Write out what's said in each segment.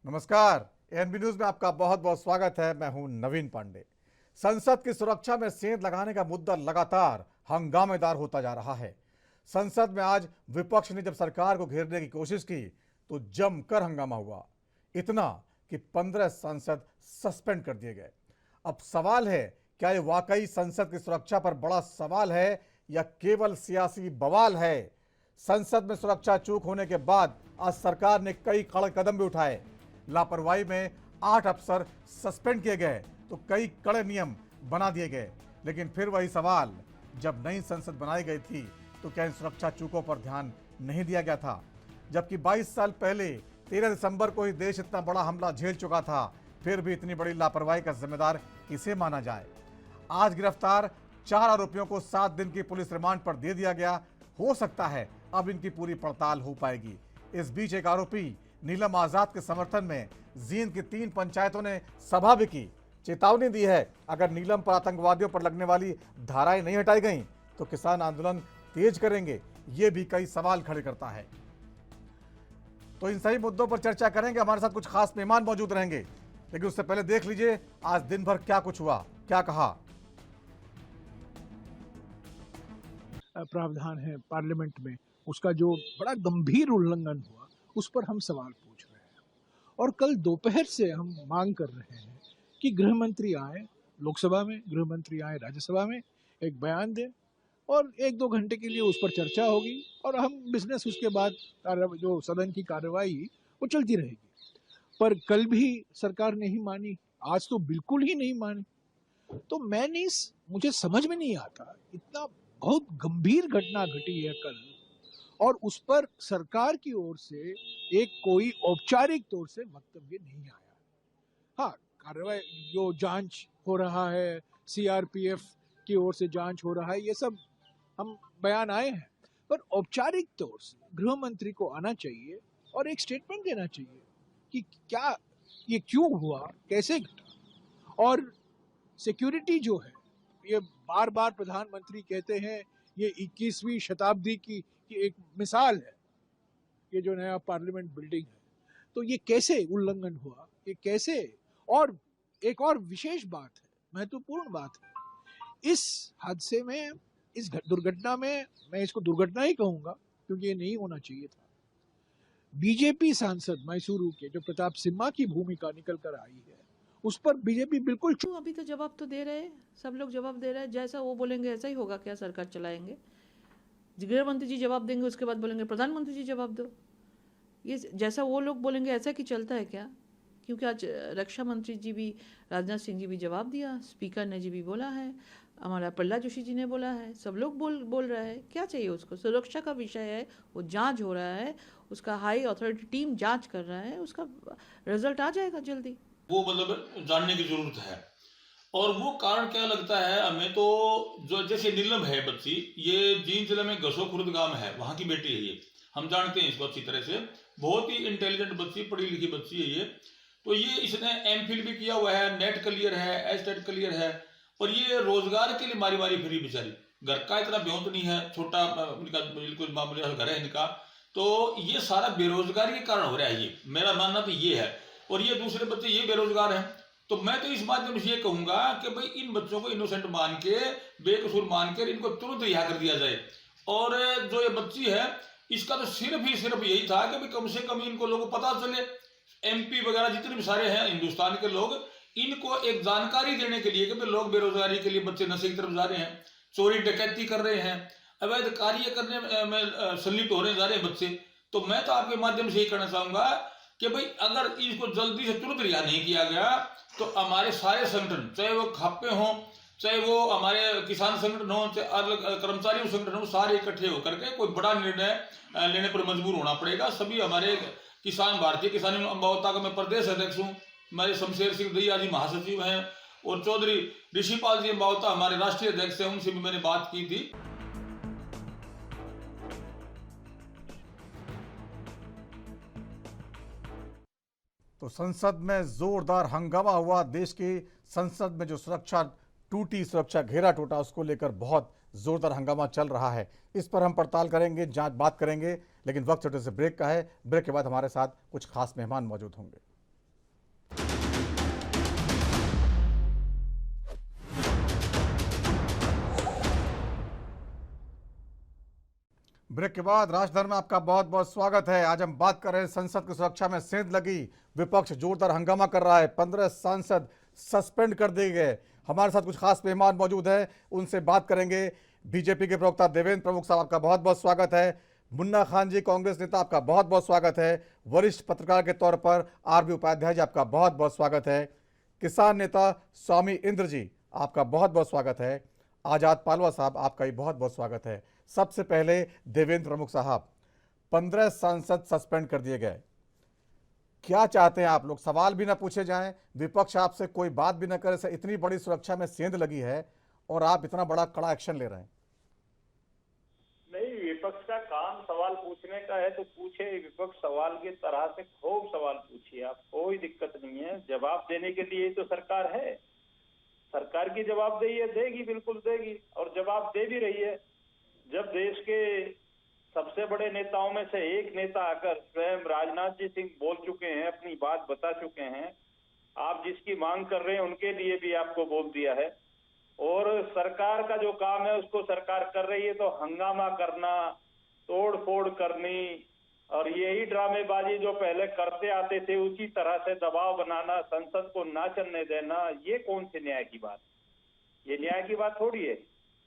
नमस्कार। ANB news में आपका बहुत बहुत स्वागत है। मैं हूं नवीन पांडे। संसद की सुरक्षा में सेंध लगाने का मुद्दा लगातार हंगामेदार होता जा रहा है। संसद में आज विपक्ष ने जब सरकार को घेरने की कोशिश की तो जमकर हंगामा हुआ, इतना कि 15 सांसद सस्पेंड कर दिए गए। अब सवाल है, क्या ये वाकई संसद की सुरक्षा पर बड़ा सवाल है या केवल सियासी बवाल है? संसद में सुरक्षा चूक होने के बाद आज सरकार ने कई कड़े कदम भी उठाए। लापरवाही में 8 अफसर सस्पेंड किए गए तो कई कड़े नियम बना दिए गए। लेकिन फिर वही सवाल, जब नई संसद बनाई गई थी तो क्या इन सुरक्षा चूकों पर ध्यान नहीं दिया गया था? जबकि 22 साल पहले 13 दिसंबर को ही देश इतना बड़ा हमला झेल चुका था, फिर भी इतनी बड़ी लापरवाही का जिम्मेदार किसे माना जाए? आज गिरफ्तार 4 आरोपियों को 7 दिन की पुलिस रिमांड पर दे दिया गया। हो सकता है अब इनकी पूरी पड़ताल हो पाएगी। इस बीच एक आरोपी नीलम आजाद के समर्थन में जींद की 3 पंचायतों ने सभा भी की। चेतावनी दी है, अगर नीलम पर आतंकवादियों पर लगने वाली धाराएं नहीं हटाई गई तो किसान आंदोलन तेज करेंगे। ये भी कई सवाल खड़े करता है। तो इन सही मुद्दों पर चर्चा करेंगे। हमारे साथ कुछ खास मेहमान मौजूद रहेंगे, लेकिन उससे पहले देख लीजिए आज दिन भर क्या कुछ हुआ, क्या कहा। प्रावधान है पार्लियामेंट में, उसका जो बड़ा गंभीर उल्लंघन हुआ उस पर हम सवाल पूछ रहे हैं। और कल दोपहर से हम मांग कर रहे हैं कि गृह मंत्री आए लोकसभा में, गृह मंत्री आए राज्यसभा में, एक बयान दें और 1-2 घंटे के लिए उस पर चर्चा होगी और हम बिजनेस उसके बाद जो सदन की कार्रवाई वो चलती रहेगी। पर कल भी सरकार नहीं मानी, आज तो बिल्कुल ही नहीं मानी। तो मुझे समझ में नहीं आता, इतना बहुत गंभीर घटना घटी है कल और उस पर सरकार की ओर से एक कोई औपचारिक तौर से वक्तव्य नहीं आया। हाँ, कार्रवाई जो जांच हो रहा है, सीआरपीएफ की ओर से जांच हो रहा है, ये सब हम बयान आए हैं, पर औपचारिक तौर से गृह मंत्री को आना चाहिए और एक स्टेटमेंट देना चाहिए कि क्या ये क्यों हुआ, कैसे घटा। और सिक्योरिटी जो है, ये बार बार प्रधानमंत्री कहते हैं ये 21वीं शताब्दी की एक मिसाल है, ये जो नया पार्लियामेंट बिल्डिंग है। तो ये कैसे उल्लंघन हुआ, ये कैसे? और एक और विशेष बात है, महत्वपूर्ण बात है, इस हादसे में, इस दुर्घटना में, मैं इसको दुर्घटना ही कहूंगा क्योंकि ये नहीं होना चाहिए था, बीजेपी सांसद मैसूरू के जो प्रताप सिम्हा की भूमिका निकल कर आई है, उस पर बीजेपी बिल्कुल अभी तो जवाब तो दे रहे हैं, सब लोग जवाब दे रहे हैं। जैसा वो बोलेंगे ऐसा ही होगा क्या? सरकार चलाएंगे, गृह मंत्री जी जवाब देंगे, उसके बाद बोलेंगे प्रधानमंत्री जी जवाब दो। ये जैसा वो लोग बोलेंगे ऐसा कि चलता है क्या? क्योंकि आज रक्षा मंत्री जी भी, राजनाथ सिंह जी भी जवाब दिया, स्पीकर ने जी भी बोला है, हमारा प्रहलाद जोशी जी ने बोला है, सब लोग बोल रहा है। क्या चाहिए उसको? सुरक्षा का विषय है, वो जांच हो रहा है, उसका हाई अथॉरिटी टीम जांच कर रहा है, उसका रिजल्ट आ जाएगा जल्दी। वो मतलब जानने की जरूरत है। और वो कारण क्या लगता है हमें, तो जो जैसे नीलम है बच्ची, ये जींद जिले में गसो खुर्द गांव है, वहां की बेटी है ये, हम जानते हैं इसको अच्छी तरह से। बहुत ही इंटेलिजेंट बच्ची, पढ़ी लिखी बच्ची है ये। तो ये इसने एमफिल भी किया हुआ है, नेट क्लियर है, एस्टेट क्लियर है, और ये रोजगार के लिए मारी मारी फिरी बेचारी। घर का इतना ब्योंत नहीं है, छोटा इनका बिल्कुल मामूली घर है इनका। तो ये सारा बेरोजगारी के कारण हो रहा है, ये मेरा मानना तो ये है। और ये दूसरे बच्चे ये बेरोजगार हैं। तो मैं तो इस माध्यम से ये कहूंगा कि भाई इन बच्चों को इनोसेंट मान के, बेकसूर मान के इनको तुरंत रिहा कर दिया जाए। और जो ये बच्ची है, इसका तो सिर्फ यही था कि भाई कम से कम इनको लोगों को पता चले, एमपी वगैरह जितने भी सारे हैं हिंदुस्तान के लोग, इनको एक जानकारी देने के लिए कि भाई लोग बेरोजगारी के लिए, बच्चे नशे की तरफ जा रहे हैं, चोरी डकैती कर रहे हैं, अवैध कार्य करने में संलिप्त हो रहे जा रहे हैं बच्चे। तो मैं तो आपके माध्यम से यही कहना चाहूंगा कि भाई अगर इसको जल्दी से तुरंत रिहा नहीं किया गया तो हमारे सारे संगठन, चाहे वो खापे हों, चाहे वो हमारे किसान संगठन हो, चाहे अलग कर्मचारी संगठन हो, सारे इकट्ठे होकर के कोई बड़ा निर्णय लेने पर मजबूर होना पड़ेगा। सभी हमारे किसान, भारतीय किसान अम्बावता का मैं प्रदेश अध्यक्ष हूँ, हमारे शमशेर सिंह दहिया जी महासचिव हैं, और चौधरी ऋषिपाल जी अम्बावता हमारे राष्ट्रीय अध्यक्ष हैं, उनसे भी मैंने बात की थी। तो संसद में जोरदार हंगामा हुआ। देश की संसद में जो सुरक्षा टूटी, सुरक्षा घेरा टूटा, उसको लेकर बहुत जोरदार हंगामा चल रहा है। इस पर हम पड़ताल करेंगे, बात करेंगे, लेकिन वक्त छोटे से ब्रेक का है। ब्रेक के बाद हमारे साथ कुछ खास मेहमान मौजूद होंगे। ब्रेक के बाद राजधर में आपका बहुत बहुत स्वागत है। आज हम बात कर रहे हैं संसद की सुरक्षा में सेंध लगी, विपक्ष जोरदार हंगामा कर रहा है, 15 सांसद सस्पेंड कर दिए गए। हमारे साथ कुछ खास मेहमान मौजूद हैं, उनसे बात करेंगे। बीजेपी के प्रवक्ता देवेंद्र प्रमुख साहब, आपका बहुत बहुत स्वागत है। मुन्ना खान जी, कांग्रेस नेता, आपका बहुत बहुत स्वागत है। वरिष्ठ पत्रकार के तौर पर आरबी उपाध्याय जी, आपका बहुत बहुत स्वागत है। किसान नेता स्वामी इंद्र जी, आपका बहुत बहुत स्वागत है। आजाद पालवा साहब, आपका भी बहुत बहुत स्वागत है। सबसे पहले देवेंद्र प्रमुख साहब, 15 सांसद सस्पेंड कर दिए गए, क्या चाहते हैं आप लोग? सवाल भी ना पूछे जाएं, विपक्ष आपसे कोई बात भी ना करे, इतनी बड़ी सुरक्षा में सेंध लगी है और आप इतना बड़ा कड़ा एक्शन ले रहे हैं। नहीं, विपक्ष का काम सवाल पूछने का है तो पूछे। विपक्ष सवाल की तरह से खूब सवाल पूछिए, आप, कोई दिक्कत नहीं है। जवाब देने के लिए तो सरकार है, सरकार की जवाबदेही है, देगी, बिल्कुल देगी, और जवाब दे भी रही है। जब देश के सबसे बड़े नेताओं में से एक नेता आकर स्वयं राजनाथ जी सिंह बोल चुके हैं, अपनी बात बता चुके हैं, आप जिसकी मांग कर रहे हैं उनके लिए भी आपको बोल दिया है, और सरकार का जो काम है उसको सरकार कर रही है, तो हंगामा करना, तोड़ फोड़ करनी और यही ड्रामेबाजी जो पहले करते आते थे उसी तरह से दबाव बनाना, संसद को ना चलने देना, ये कौन सी न्याय की बात? ये न्याय की बात थोड़ी है।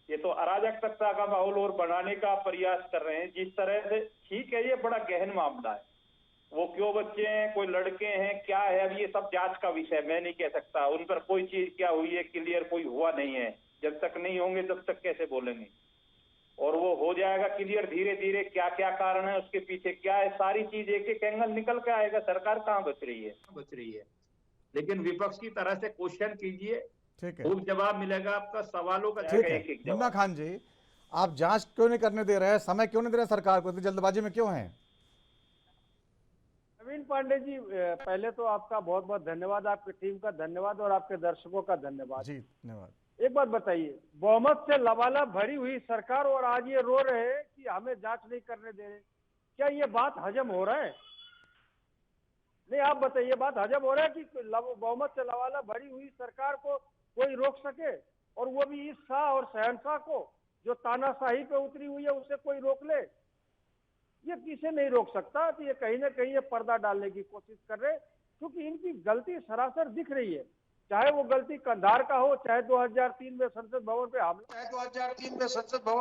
ये तो अराजकता का माहौल और बढ़ाने का प्रयास कर रहे हैं जिस तरह से। ठीक है, ये बड़ा गहन मामला है, वो क्यों बच्चे हैं, कोई लड़के हैं, क्या है, अब ये सब जांच का विषय, मैं नहीं कह सकता। उन पर कोई चीज क्या हुई है क्लियर कोई हुआ नहीं है, जब तक नहीं होंगे तब तक कैसे बोलेंगे। और वो हो जाएगा क्लियर धीरे धीरे, क्या क्या कारण है उसके पीछे, क्या है, सारी चीज एक एक एंगल निकल के आएगा। सरकार कहाँ बच रही है। लेकिन विपक्ष की तरह से क्वेश्चन कीजिए, ठीक है, खूब जवाब मिलेगा आपका, सवालों का ठीक है। एक एक मुन्ना जवाब। खान जी, आप जांच क्यों नहीं करने दे रहे हैं, समय क्यों नहीं दे रहे हैं सरकार को, इतनी जल्दबाजी में क्यों हैं? नवीन पांडे जी, पहले तो आपका बहुत बहुत धन्यवाद, आपकी टीम का धन्यवाद और आपके दर्शकों का धन्यवाद जी, धन्यवाद। एक बात बताइए, बहुमत से लबालब भरी हुई सरकार और आज ये रो रहे हैं कि हमें जांच नहीं करने दे रहे, क्या ये बात हजम हो रहा है? नहीं, आप बताइए, बात हजम हो रहा है कि बहुमत से लबालब भरी हुई सरकार को कोई रोक सके, और वो भी इस शाह और शहनशाह को जो तानाशाही पे उतरी हुई है उसे कोई रोक ले? ये किसे नहीं रोक सकता। तो ये कहीं ना कहीं ये पर्दा डालने की कोशिश कर रहे हैं, क्योंकि इनकी गलती सरासर दिख रही है। चाहे वो गलती कंधार का हो, चाहे 2003 में संसद भवन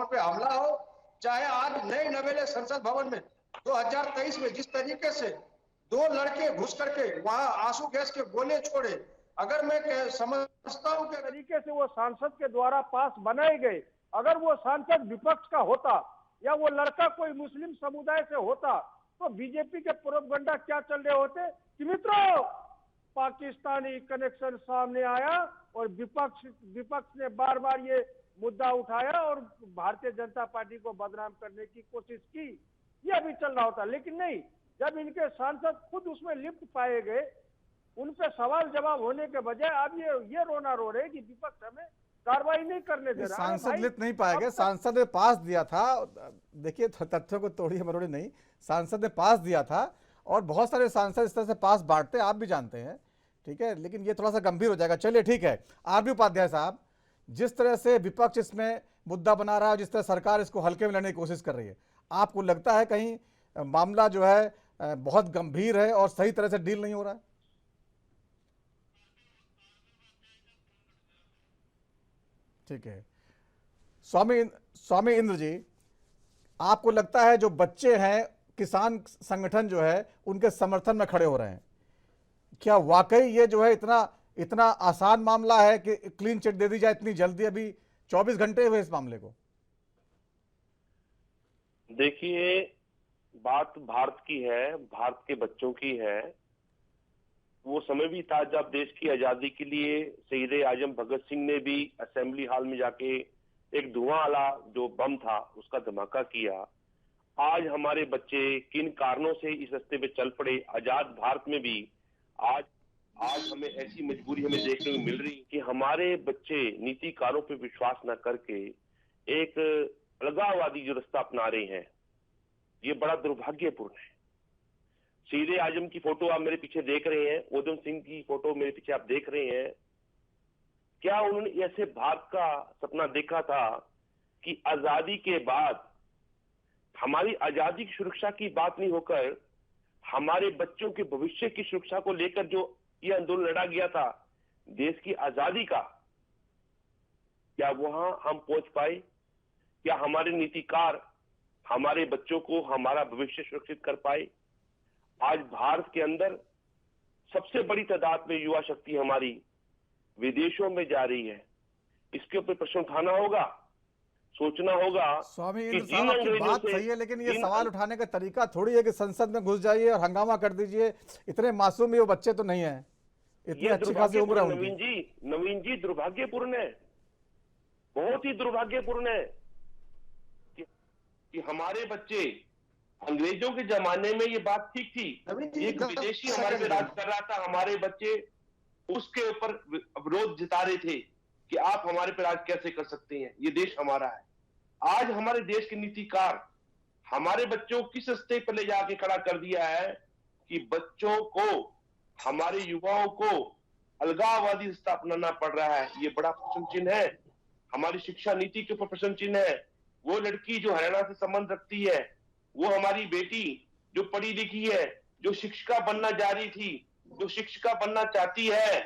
पे हमला हो, चाहे आज नए नवेले संसद भवन में 2023 में जिस तरीके से 2 लड़के घुस करके वहां आंसू गैस के गोले छोड़े, अगर मैं समझता हूं कि तरीके से वो सांसद के द्वारा पास बनाए गए, अगर वो सांसद विपक्ष का होता या वो लड़का कोई मुस्लिम समुदाय से होता तो बीजेपी के प्रोपगंडा क्या चल रहे होते कि मित्रों पाकिस्तानी कनेक्शन सामने आया, और विपक्ष ने बार बार ये मुद्दा उठाया और भारतीय जनता पार्टी को बदनाम करने की कोशिश की, ये अभी चल रहा होता। लेकिन नहीं, जब इनके सांसद खुद उसमें लिप्त पाए गए, उन पे सवाल जवाब होने के बजाय अब ये रोना रो रहे कि विपक्ष हमें कार्रवाई नहीं करने दे रहा। सांसद लिप्त नहीं पाए गए, सांसद ने पास दिया था। देखिए, तथ्यों को तोड़िए मरोड़िए नहीं, सांसद ने पास दिया था और बहुत सारे सांसद इस तरह से पास बांटते हैं, आप भी जानते हैं, ठीक है। लेकिन ये थोड़ा सा गंभीर हो जाएगा। चलिए ठीक है, आरबी उपाध्याय साहब, जिस तरह से विपक्ष इसमें मुद्दा बना रहा है, जिस तरह सरकार इसको हल्के में लेने की कोशिश कर रही है, आपको लगता है कहीं मामला जो है बहुत गंभीर है और सही तरह से डील नहीं हो रहा है? ठीक है, स्वामी इंद्र जी, आपको लगता है जो बच्चे हैं, किसान संगठन जो है उनके समर्थन में खड़े हो रहे हैं, क्या वाकई ये जो है इतना आसान मामला है कि क्लीन चिट दे दी जाए इतनी जल्दी? अभी 24 घंटे हुए इस मामले को। देखिए, बात भारत की है, भारत के बच्चों की है। वो समय भी था जब देश की आजादी के लिए शहीद आजम भगत सिंह ने भी असेंबली हॉल में जाके एक धुआं वाला जो बम था उसका धमाका किया। आज हमारे बच्चे किन कारणों से इस रास्ते पे चल पड़े, आजाद भारत में भी आज हमें ऐसी मजबूरी हमें देखने को मिल रही कि हमारे बच्चे नीतिकारों पे विश्वास न करके एक अलगाववादी जो रास्ता अपना रहे हैं, ये बड़ा दुर्भाग्यपूर्ण है। शहीद आजम की फोटो आप मेरे पीछे देख रहे हैं, उधम सिंह की फोटो मेरे पीछे आप देख रहे हैं। क्या उन्होंने ऐसे भारत का सपना देखा था कि आजादी के बाद हमारी आजादी की सुरक्षा की बात नहीं होकर हमारे बच्चों के भविष्य की सुरक्षा को लेकर जो ये आंदोलन लड़ा गया था देश की आजादी का, क्या वहां हम पहुंच पाए? क्या हमारे नीतिकार हमारे बच्चों को हमारा भविष्य सुरक्षित कर पाए? आज भारत के अंदर सबसे बड़ी तादाद में युवा शक्ति हमारी विदेशों में जा रही है। इसके ऊपर प्रश्न उठाना होगा, सोचना होगा। स्वामी कि इंद्र जिन साहब, आपकी अंग्रेजों बात से- सही है, लेकिन ये जिन सवाल उठाने का तरीका थोड़ी है कि संसद में घुस जाइए और हंगामा कर दीजिए। इतने मासूम ये बच्चे तो नहीं है, इतनी ये अच्छी खासी उम्र है दुर्भाग्यपूर्ण उनकी। नवीन जी दुर्भाग्यपूर्ण है, बहुत ही दुर्भाग्यपूर्ण है कि हमारे बच्चे, अंग्रेजों के जमाने में ये बात ठीक थी, नवीन जी, एक 10 विदेशी हमारे पे सेकंड राज कर रहा था, हमारे बच्चे उसके ऊपर विरोध जता रहे थे कि आप हमारे पे राज कैसे कर सकते हैं, ये देश हमारा है। आज हमारे देश के नीतिकार हमारे बच्चों को किस स्तर पर ले जाके खड़ा कर दिया है कि बच्चों को, हमारे युवाओं को अलगाववादी रास्ता अपनाना पड़ रहा है। ये बड़ा प्रश्न चिन्ह है, हमारी शिक्षा नीति के ऊपर प्रश्न चिन्ह है। वो लड़की जो हरियाणा से संबंध रखती है, वो हमारी बेटी जो पढ़ी लिखी है, जो शिक्षिका बनना जा रही थी, जो शिक्षिका बनना चाहती है,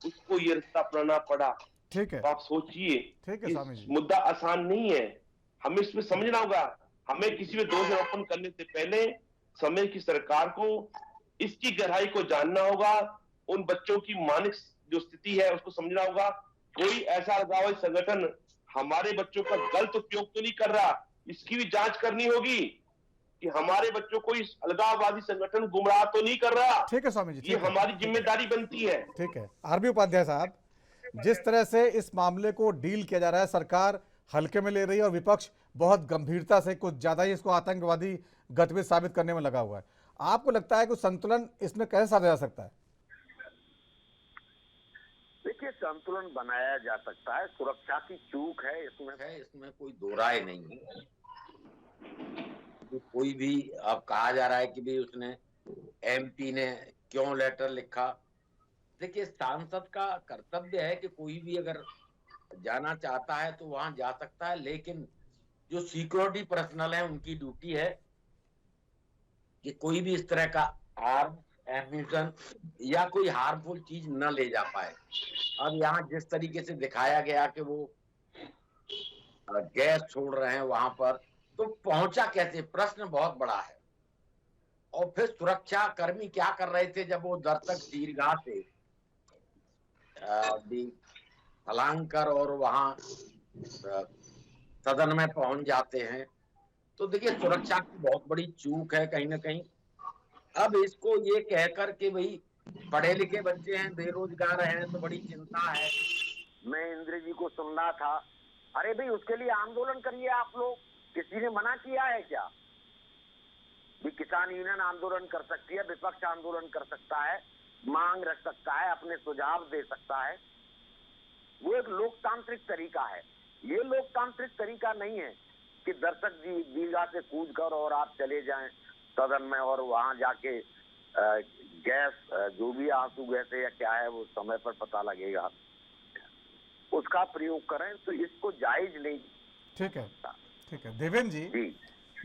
उसको ये रास्ता अपनाना पड़ा। ठीक है, तो आप सोचिए, ठीक है स्वामी जी। मुद्दा आसान नहीं है, हमें इसमें समझना होगा। हमें किसी में दोष आरोपण करने से पहले समय की सरकार को इसकी गहराई को जानना होगा, उन बच्चों की मानसिक जो स्थिति है उसको समझना होगा। कोई ऐसा अलगाववादी संगठन हमारे बच्चों का गलत उपयोग तो नहीं कर रहा, इसकी भी जांच करनी होगी कि हमारे बच्चों को इस अलगाववादी संगठन गुमराह तो नहीं कर रहा। ठीक है स्वामी जी, ये ठीक है, हमारी जिम्मेदारी बनती है। ठीक है। आरबी उपाध्याय साहब, जिस तरह से इस मामले को डील किया जा रहा है, सरकार हल्के में ले रही है और विपक्ष बहुत गंभीरता से, कुछ ज्यादा ही इसको आतंकवादी गतिविधि साबित करने में लगा हुआ है, आपको लगता है कि संतुलन इसमें कैसे साधा जा सकता है? देखिए, संतुलन बनाया जा सकता है, सुरक्षा की चूक है इसमें कोई दो राय नहीं है। तो कोई भी अब कहा जा रहा है कि भी उसने, एमपी ने क्यों लेटर लिखा। देखिए, सांसद का कर्तव्य है कि कोई भी अगर जाना चाहता है तो वहां जा सकता है, लेकिन जो सिक्योरिटी पर्सनल है उनकी ड्यूटी है कि कोई भी इस तरह का आर्म, एम्यूनिशन या कोई हार्मफुल चीज न ले जा पाए। अब यहाँ जिस तरीके से दिखाया गया कि वो गैस छोड़ रहे हैं वहां पर, तो पहुंचा कैसे, प्रश्न बहुत बड़ा है। और फिर सुरक्षा कर्मी क्या कर रहे थे जब वो दर्शक दीर्घा से छलांग कर और वहां सदन में पहुंच जाते हैं। तो देखिए, सुरक्षा की बहुत बड़ी चूक है कहीं ना कहीं। अब इसको ये कहकर के भाई पढ़े लिखे बच्चे हैं, बेरोजगार हैं, तो बड़ी चिंता है। मैं इंद्र जी को सुन रहा था, अरे भाई उसके लिए आंदोलन करिए आप लोग, किसी ने मना किया है क्या? भी किसान यूनियन आंदोलन कर सकती है, विपक्ष आंदोलन कर सकता है, मांग रख सकता है, अपने सुझाव दे सकता है। वो एक लोकतांत्रिक तरीका है। ये लोकतांत्रिक तरीका नहीं है कि दर्शक जी दीर्घा से कूद कर और आप चले जाएं सदन में और वहां जाके गैस, जो भी आंसू गैस है या क्या है वो समय पर पता लगेगा, उसका प्रयोग करें, तो इसको जायज नहीं। ठीक है, ठीक है।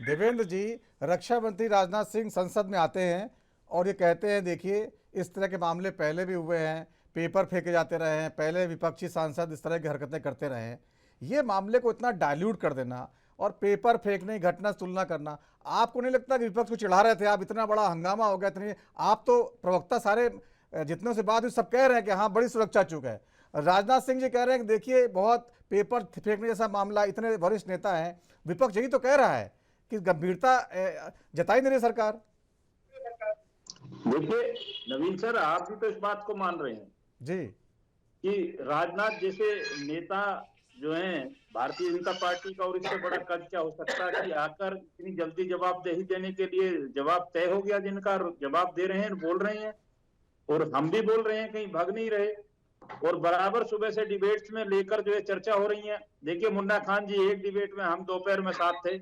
देवेंद्र जी, रक्षा मंत्री राजनाथ सिंह संसद में आते हैं और ये कहते हैं, देखिए इस तरह के मामले पहले भी हुए हैं, पेपर फेंके जाते रहे हैं, पहले विपक्षी सांसद इस तरह की हरकतें करते रहे हैं, ये मामले को इतना डाइल्यूट कर देना और पेपर फेंकने की घटना से तुलना करना, आपको नहीं लगता कि विपक्ष को चिढ़ा रहे थे आप? इतना बड़ा हंगामा हो गया, इतनी, आप तो प्रवक्ता सारे जितनों से बात हुई सब कह रहे हैं कि हाँ बड़ी सुरक्षा चूक है। राजनाथ सिंह जी कह रहे हैं कि देखिए बहुत पेपर फेंकने जैसा मामला, इतने वरिष्ठ नेता हैं, विपक्ष यही तो कह रहा है कि गंभीरता जताई नहीं रही सरकार। देखिए नवीन सर, आप भी तो इस बात को मान रहे हैं जी कि राजनाथ जैसे नेता जो हैं भारतीय जनता पार्टी का, और इससे बड़ा कद क्या हो सकता है कि आकर इतनी जल्दी जवाबदेही देने के लिए जवाब तय हो गया, जिनका जवाब दे रहे हैं, बोल रहे हैं, और हम भी बोल रहे हैं, कहीं भाग नहीं रहे। और बराबर सुबह से डिबेट्स में लेकर जो है चर्चा हो रही है। देखिए मुन्ना खान जी एक डिबेट में, हम दोपहर में साथ थे,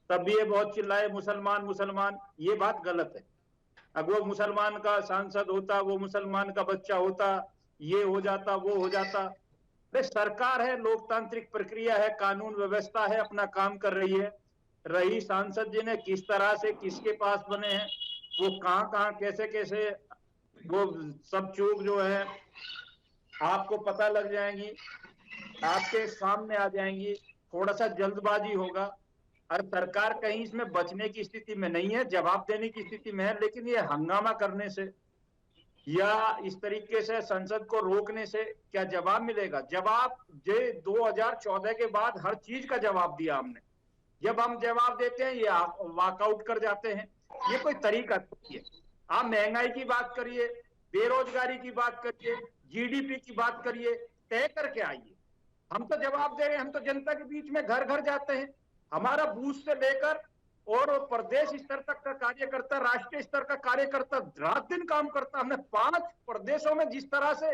तब भी ये बहुत चिल्लाए मुसलमान मुसलमान, ये बात गलत है। अगर वो मुसलमान का सांसद होता, वो मुसलमान का बच्चा होता, ये हो जाता, वो हो जाता। अरे सरकार है, लोकतांत्रिक प्रक्रिया है, कानून व्यवस्था है, अपना काम कर रही है। रही सांसद जी ने किस तरह से किसके पास बने हैं, वो कहाँ कहाँ कैसे कैसे वो सब चूक जो है आपको पता लग जाएंगी, आपके सामने आ जाएंगी। थोड़ा सा जल्दबाजी होगा और सरकार कहीं इसमें बचने की स्थिति में नहीं है, जवाब देने की स्थिति में है। लेकिन ये हंगामा करने से या इस तरीके से संसद को रोकने से क्या जवाब मिलेगा? जवाब जे 2014 के बाद हर चीज का जवाब दिया हमने। जब हम जवाब देते हैं ये वॉकआउट कर जाते हैं। ये कोई तरीका नहीं है। आप महंगाई की बात करिए, बेरोजगारी की बात करिए, जीडीपी की बात करिए, तय करके आइए। हम तो जवाब दे रहे हैं, हम तो जनता के बीच में घर घर जाते हैं। हमारा बूथ से लेकर और प्रदेश स्तर तक का कार्यकर्ता, राष्ट्रीय स्तर का कार्यकर्ता रात दिन काम करता। हमने 5 प्रदेशों में जिस तरह से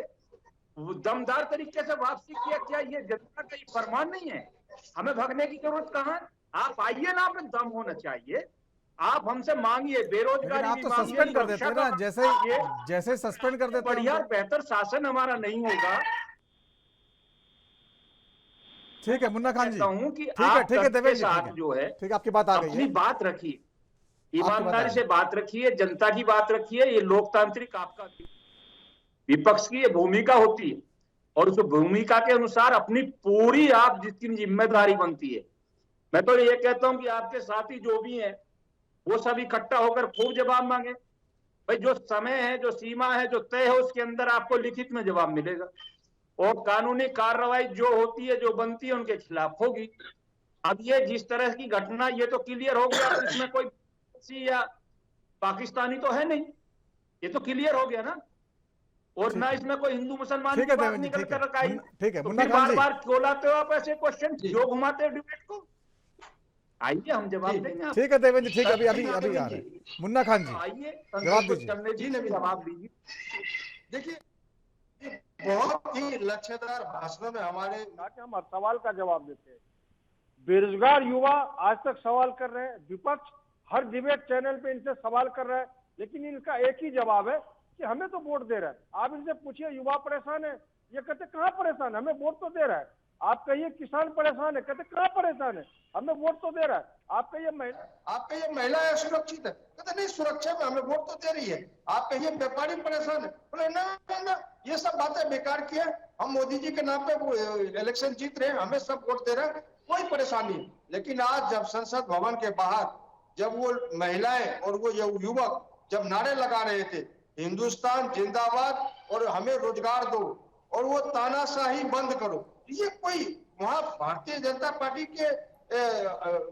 दमदार तरीके से वापसी किया, क्या ये जनता का फरमान नहीं है? हमें भागने की जरूरत कहाँ है? आप आइए ना, आप दम होना चाहिए। आप हमसे मांगिए, बेरोजगारी आप भी तो मांगिए, सस्पेंड कर देते हैं ना, जैसे सस्पेंड कर देते हैं बढ़िया उनको। बेहतर शासन हमारा नहीं होगा। ठीक है मुन्ना खान जी, हूं कि ठीक है आप देवेंद्र जी, साथ जो है ठीक है, आपकी बात आ गई अपनी है। बात रखिए, ईमानदारी से बात रखिए, जनता की बात रखिए। ये लोकतांत्रिक आपका विपक्ष की ये भूमिका होती है और उस भूमिका के अनुसार अपनी पूरी आप जितनी जिम्मेदारी बनती है। मैं तो ये कहता हूं कि आपके साथी जो भी हैं वो सब इकट्ठा होकर खूब जवाब मांगे। भाई जो समय है, जो सीमा है, जो तय है, उसके अंदर आपको लिखित में जवाब मिलेगा और कानूनी कार्रवाई जो होती है, जो बनती है, उनके खिलाफ होगी। अब ये जिस तरह की घटना, ये तो क्लियर हो गया, इसमें कोई या पाकिस्तानी तो है नहीं, ये तो क्लियर हो गया ना। और ना इसमें कोई हिंदू मुसलमान की बात निकल कर रखा है। ठीक है तो मुन्ना फिर खान बार जी, बार क्यों लाते हो आप ऐसे क्वेश्चन, जो घुमाते हो डिबेट को? आइए हम जवाब देंगे आप। ठीक है देवेंद्र जी, ठीक है, अभी अभी अभी आ रहे हैं मुन्ना खान जी, आइए जवाब दीजिए। जी नवीन, जवाब दीजिए। देखिए बहुत ही लक्ष्यदार भाषणों में हमारे हम हर सवाल का जवाब देते हैं। बेरोजगार युवा आज तक सवाल कर रहे हैं, विपक्ष हर डिबेट चैनल पे इनसे सवाल कर रहा है, लेकिन इनका एक ही जवाब है कि हमें तो वोट दे रहा है। आप इनसे पूछिए युवा परेशान है, ये कहते कहाँ परेशान, हमें वोट तो दे रहा है। आप कहिए किसान परेशान है, कहते कहाँ परेशान है, हमें वोट तो दे रहा है। आप कहिए महिला है सुरक्षित है, कहते नहीं सुरक्षा में हमें वोट तो दे रही है। आप कहिए व्यापारी परेशान है, बोले ना ये सब बातें बेकार की है, हम मोदी जी के नाम पे इलेक्शन जीत रहे हैं, हमें सब वोट दे रहे हैं, कोई परेशानी नहीं। लेकिन आज जब संसद भवन के बाहर जब वो महिलाएं और वो युवक जब नारे लगा रहे थे हिंदुस्तान जिंदाबाद और हमें रोजगार दो और वो तानाशाही बंद करो, ये कोई वहां भारतीय जनता पार्टी के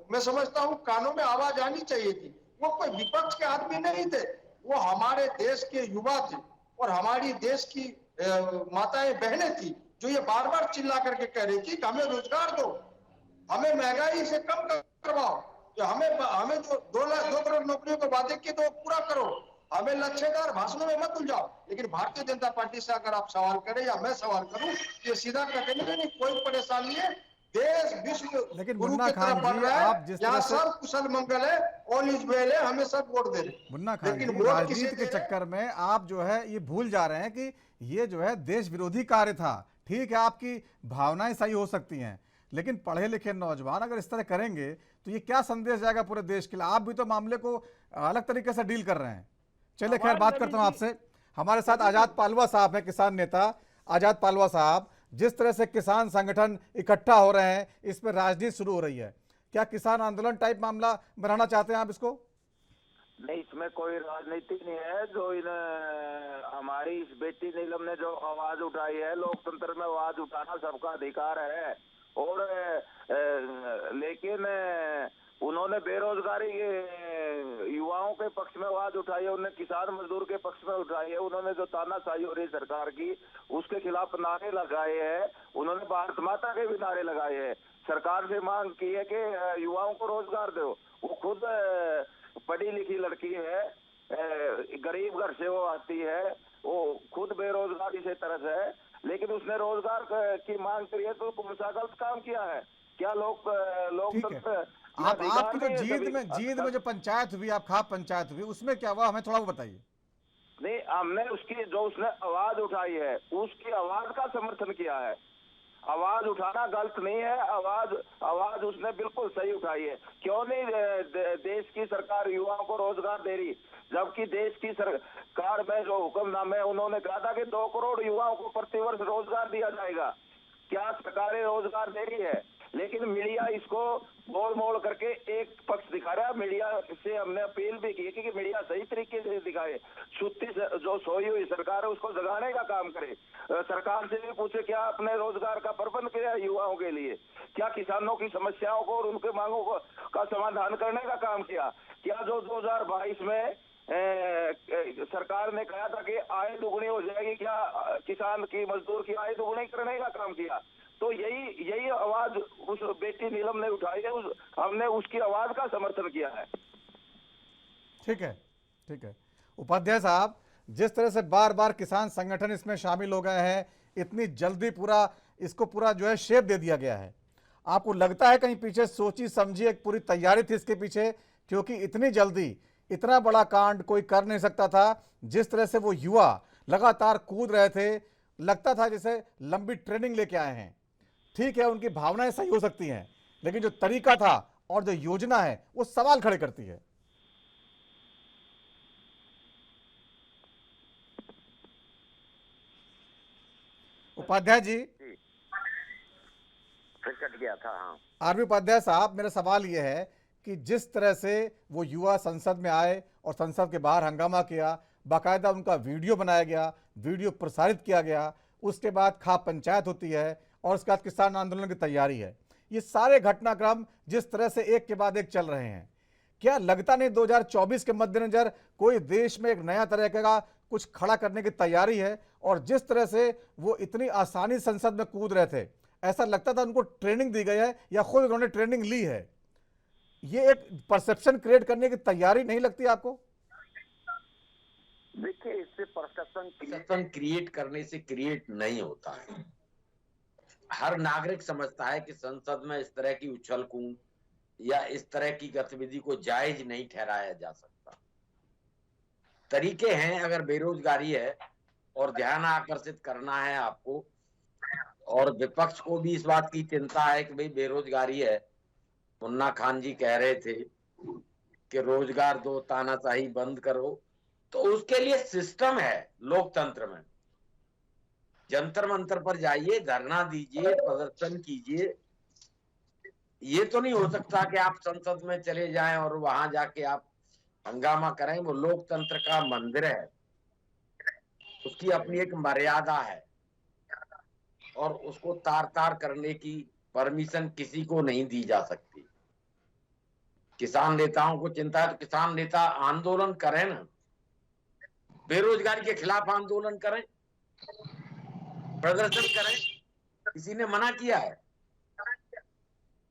मैं समझता हूँ कानों में आवाज आनी चाहिए थी। वो कोई विपक्ष के आदमी नहीं थे, वो हमारे देश के युवा थे और हमारी देश की माताएं बहनें थी जो ये बार बार चिल्ला करके कह रही थी कि हमें रोजगार दो, हमें महंगाई से कम करवाओ, हमें जो 2 करोड़ नौकरियों के वादे किए तो पूरा करो, हमें लक्ष्यदार भाषणों में मत उलझाओ। लेकिन भारतीय जनता पार्टी से अगर आप सवाल करें या मैं सवाल करूं, ये सीधा कहते नहीं कोई परेशानी नहीं है, देश विश्व लेकिन गुरु मुन्ना की खान तरफ बढ़ जी, रहा आप है, जिस यहाँ तरह से सब कुशल मंगल है, ऑल इज वेल है, हमें सब वोट दे रहे। मुन्ना खान जी, वोट राजनीति के चक्कर में आप जो है ये भूल जा रहे हैं कि ये जो है देश विरोधी कार्य था। ठीक है, आपकी भावनाएं सही हो सकती हैं, लेकिन पढ़े लिखे नौजवान अगर इस तरह करेंगे तो ये क्या संदेश जाएगा पूरे देश के लिए? आप भी तो मामले को अलग तरीके से डील कर रहे हैं। चलिए खैर, बात करता हूं आपसे। हमारे साथ आजाद पालवा साहब हैं, किसान नेता आजाद पालवा साहब। जिस तरह से किसान संगठन इकट्ठा हो रहे हैं, इस पर राजनीति शुरू हो रही है, क्या किसान आंदोलन टाइप मामला बनाना चाहते हैं आप इसको? नहीं, इसमें कोई राजनीति नहीं है। जो इन हमारी इस बेटी नीलम ने जो आवाज उठाई है, लोकतंत्र में आवाज उठाना सबका अधिकार है। और लेकिन उन्होंने बेरोजगारी के युवाओं के पक्ष में आवाज उठाई है, उन्होंने किसान मजदूर के पक्ष में उठाई है, उन्होंने जो तानाशाही हो रही सरकार की उसके खिलाफ नारे लगाए हैं, उन्होंने भारत माता के भी नारे लगाए हैं। सरकार से मांग की है कि युवाओं को रोजगार दो। वो खुद पढ़ी लिखी लड़की है, गरीब घर से वो आती है, वो खुद बेरोजगारी से तरस है, लेकिन उसने रोजगार की मांग करी है तो कौन सा गलत काम किया है? क्या लोकतंत्र आपकी जो जींद में जो पंचायत हुई, आप खाप पंचायत हुई, उसमें क्या हुआ, हमें थोड़ा वो बताइए। नहीं, हमने उसकी जो उसने आवाज उठाई है उसकी आवाज का समर्थन किया है। आवाज उठाना गलत नहीं है, आवाज उसने बिल्कुल सही उठाई है। क्यों नहीं देश की सरकार युवाओं को रोजगार दे रही, जबकि देश की सरकार में जो हुक्मनामे है उन्होंने कहा था कि 2 करोड़ युवाओं को प्रतिवर्ष रोजगार दिया जाएगा। क्या सरकारें रोजगार दे रही है? लेकिन मीडिया इसको मोड़ मोड़ करके एक पक्ष दिखा रहा है। मीडिया से हमने अपील भी की कि मीडिया सही तरीके से दिखाए, सुत्ती जो सोई हुई सरकार है उसको जगाने का काम करे। सरकार से भी पूछे क्या अपने रोजगार का प्रबंध किया युवाओं के लिए, क्या किसानों की समस्याओं को और उनके मांगों का समाधान करने का काम किया, क्या जो 2022 में सरकार ने कहा था कि आय दुगनी हो जाएगी, क्या किसान की मजदूर की आय दुगनी करने का काम किया? तो यही आवाज उस बेटी नीलम ने उठाई है, हमने उसकी आवाज का समर्थन किया है। ठीक है, ठीक है। उपाध्याय साहब, जिस तरह से बार बार किसान संगठन इसमें शामिल हो गए हैं, इतनी जल्दी इसको पूरा जो है शेप दे दिया गया है, आपको लगता है कहीं पीछे सोची समझी एक पूरी तैयारी थी इसके पीछे? क्योंकि इतनी जल्दी इतना बड़ा कांड कोई कर नहीं सकता था। जिस तरह से वो युवा लगातार कूद रहे थे, लगता था जैसे लंबी ट्रेनिंग लेके आए हैं। ठीक है, उनकी भावनाएं सही हो सकती हैं, लेकिन जो तरीका था और जो योजना है वो सवाल खड़े करती है। उपाध्याय जी, फिर कट गया था। हाँ, आरबी उपाध्याय साहब, मेरा सवाल यह है कि जिस तरह से वो युवा संसद में आए और संसद के बाहर हंगामा किया, बाकायदा उनका वीडियो बनाया गया, वीडियो प्रसारित किया गया, उसके बाद खाप पंचायत होती है और उसके बाद किसान आंदोलन की तैयारी है, ये सारे घटनाक्रम जिस तरह से एक के बाद एक चल रहे हैं, क्या लगता नहीं 2024 के मद्देनजर कोई देश में एक नया तरह का कुछ खड़ा करने की तैयारी है? और जिस तरह से वो इतनी आसानी संसद में कूद रहे थे, ऐसा लगता था उनको ट्रेनिंग दी गई है या खुद उन्होंने ट्रेनिंग ली है। ये एक परसेप्शन क्रिएट करने की तैयारी नहीं लगती आपको? देखिए, इससे परसेप्शन क्रिएट करने से क्रिएट नहीं होता है। हर नागरिक समझता है कि संसद में इस तरह की उछल कूद या इस तरह की गतिविधि को जायज नहीं ठहराया जा सकता। तरीके हैं, अगर बेरोजगारी है और ध्यान आकर्षित करना है आपको, और विपक्ष को भी इस बात की चिंता है कि भाई बेरोजगारी है। मुन्ना खान जी कह रहे थे कि रोजगार दो, तानाशाही बंद करो, तो उसके लिए सिस्टम है लोकतंत्र में। जंतर मंतर पर जाइए, धरना दीजिए, प्रदर्शन कीजिए। ये तो नहीं हो सकता कि आप संसद में चले जाएं और वहां जाके आप हंगामा करें। वो लोकतंत्र का मंदिर है, उसकी अपनी एक मर्यादा है और उसको तार तार करने की परमिशन किसी को नहीं दी जा सकती। किसान नेताओं को चिंता है तो किसान नेता आंदोलन करें ना, बेरोजगारी के खिलाफ आंदोलन करें, प्रदर्शन करें, किसी ने मना किया है?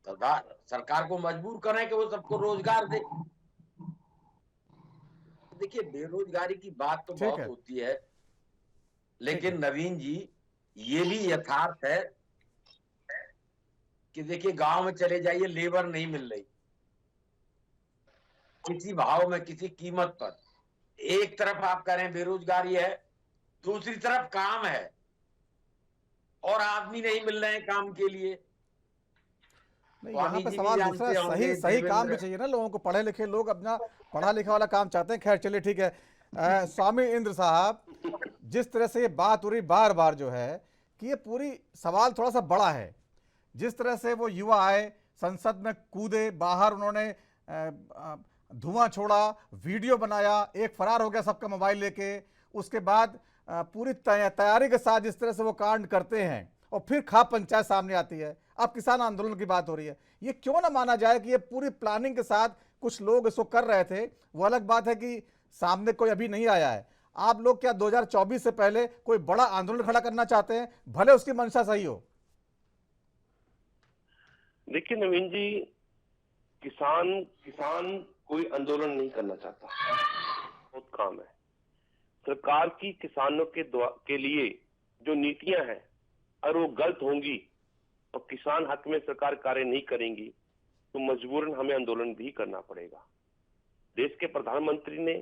सरकार को मजबूर करें कि वो सबको रोजगार दे। देखिए, बेरोजगारी की बात तो बहुत होती है, लेकिन नवीन जी, ये भी यथार्थ है कि देखिए गांव में चले जाइए, लेबर नहीं मिल रही किसी भाव में, किसी कीमत पर। एक तरफ आप कह रहे हैं बेरोजगारी है, दूसरी तरफ काम है और आदमी नहीं मिल रहे हैं काम के लिए। यहाँ पे सवाल दूसरा, सही काम भी चाहिए ना लोगों को। पढ़े लिखे लोग अपना पढ़ा लिखा वाला काम चाहते हैं। खैर चलिए, ठीक है। स्वामी इंद्र साहब, जिस तरह से ये बात हो रही बार बार जो है कि ये पूरी सवाल थोड़ा सा बड़ा है। जिस तरह से वो युवा आए, संसद में कूदे, बाहर उन्होंने धुआं छोड़ा, वीडियो बनाया, एक फरार हो गया सबका मोबाइल लेके, उसके बाद पूरी तैयारी के साथ जिस तरह से वो कांड करते हैं और फिर खाप पंचायत सामने आती है। अब किसान आंदोलन की बात हो रही है। ये क्यों ना माना जाए कि ये पूरी प्लानिंग के साथ कुछ लोग इसको कर रहे थे? वो अलग बात है कि सामने कोई अभी नहीं आया है। आप लोग क्या 2024 से पहले कोई बड़ा आंदोलन खड़ा करना चाहते हैं, भले उसकी मंशा सही हो? देखिए नवीन जी, किसान कोई आंदोलन नहीं करना चाहता, बहुत काम है। सरकार की किसानों के लिए जो नीतियां हैं, अगर वो गलत होंगी और किसान हक में सरकार कार्य नहीं करेंगी तो मजबूरन हमें आंदोलन भी करना पड़ेगा। देश के प्रधानमंत्री ने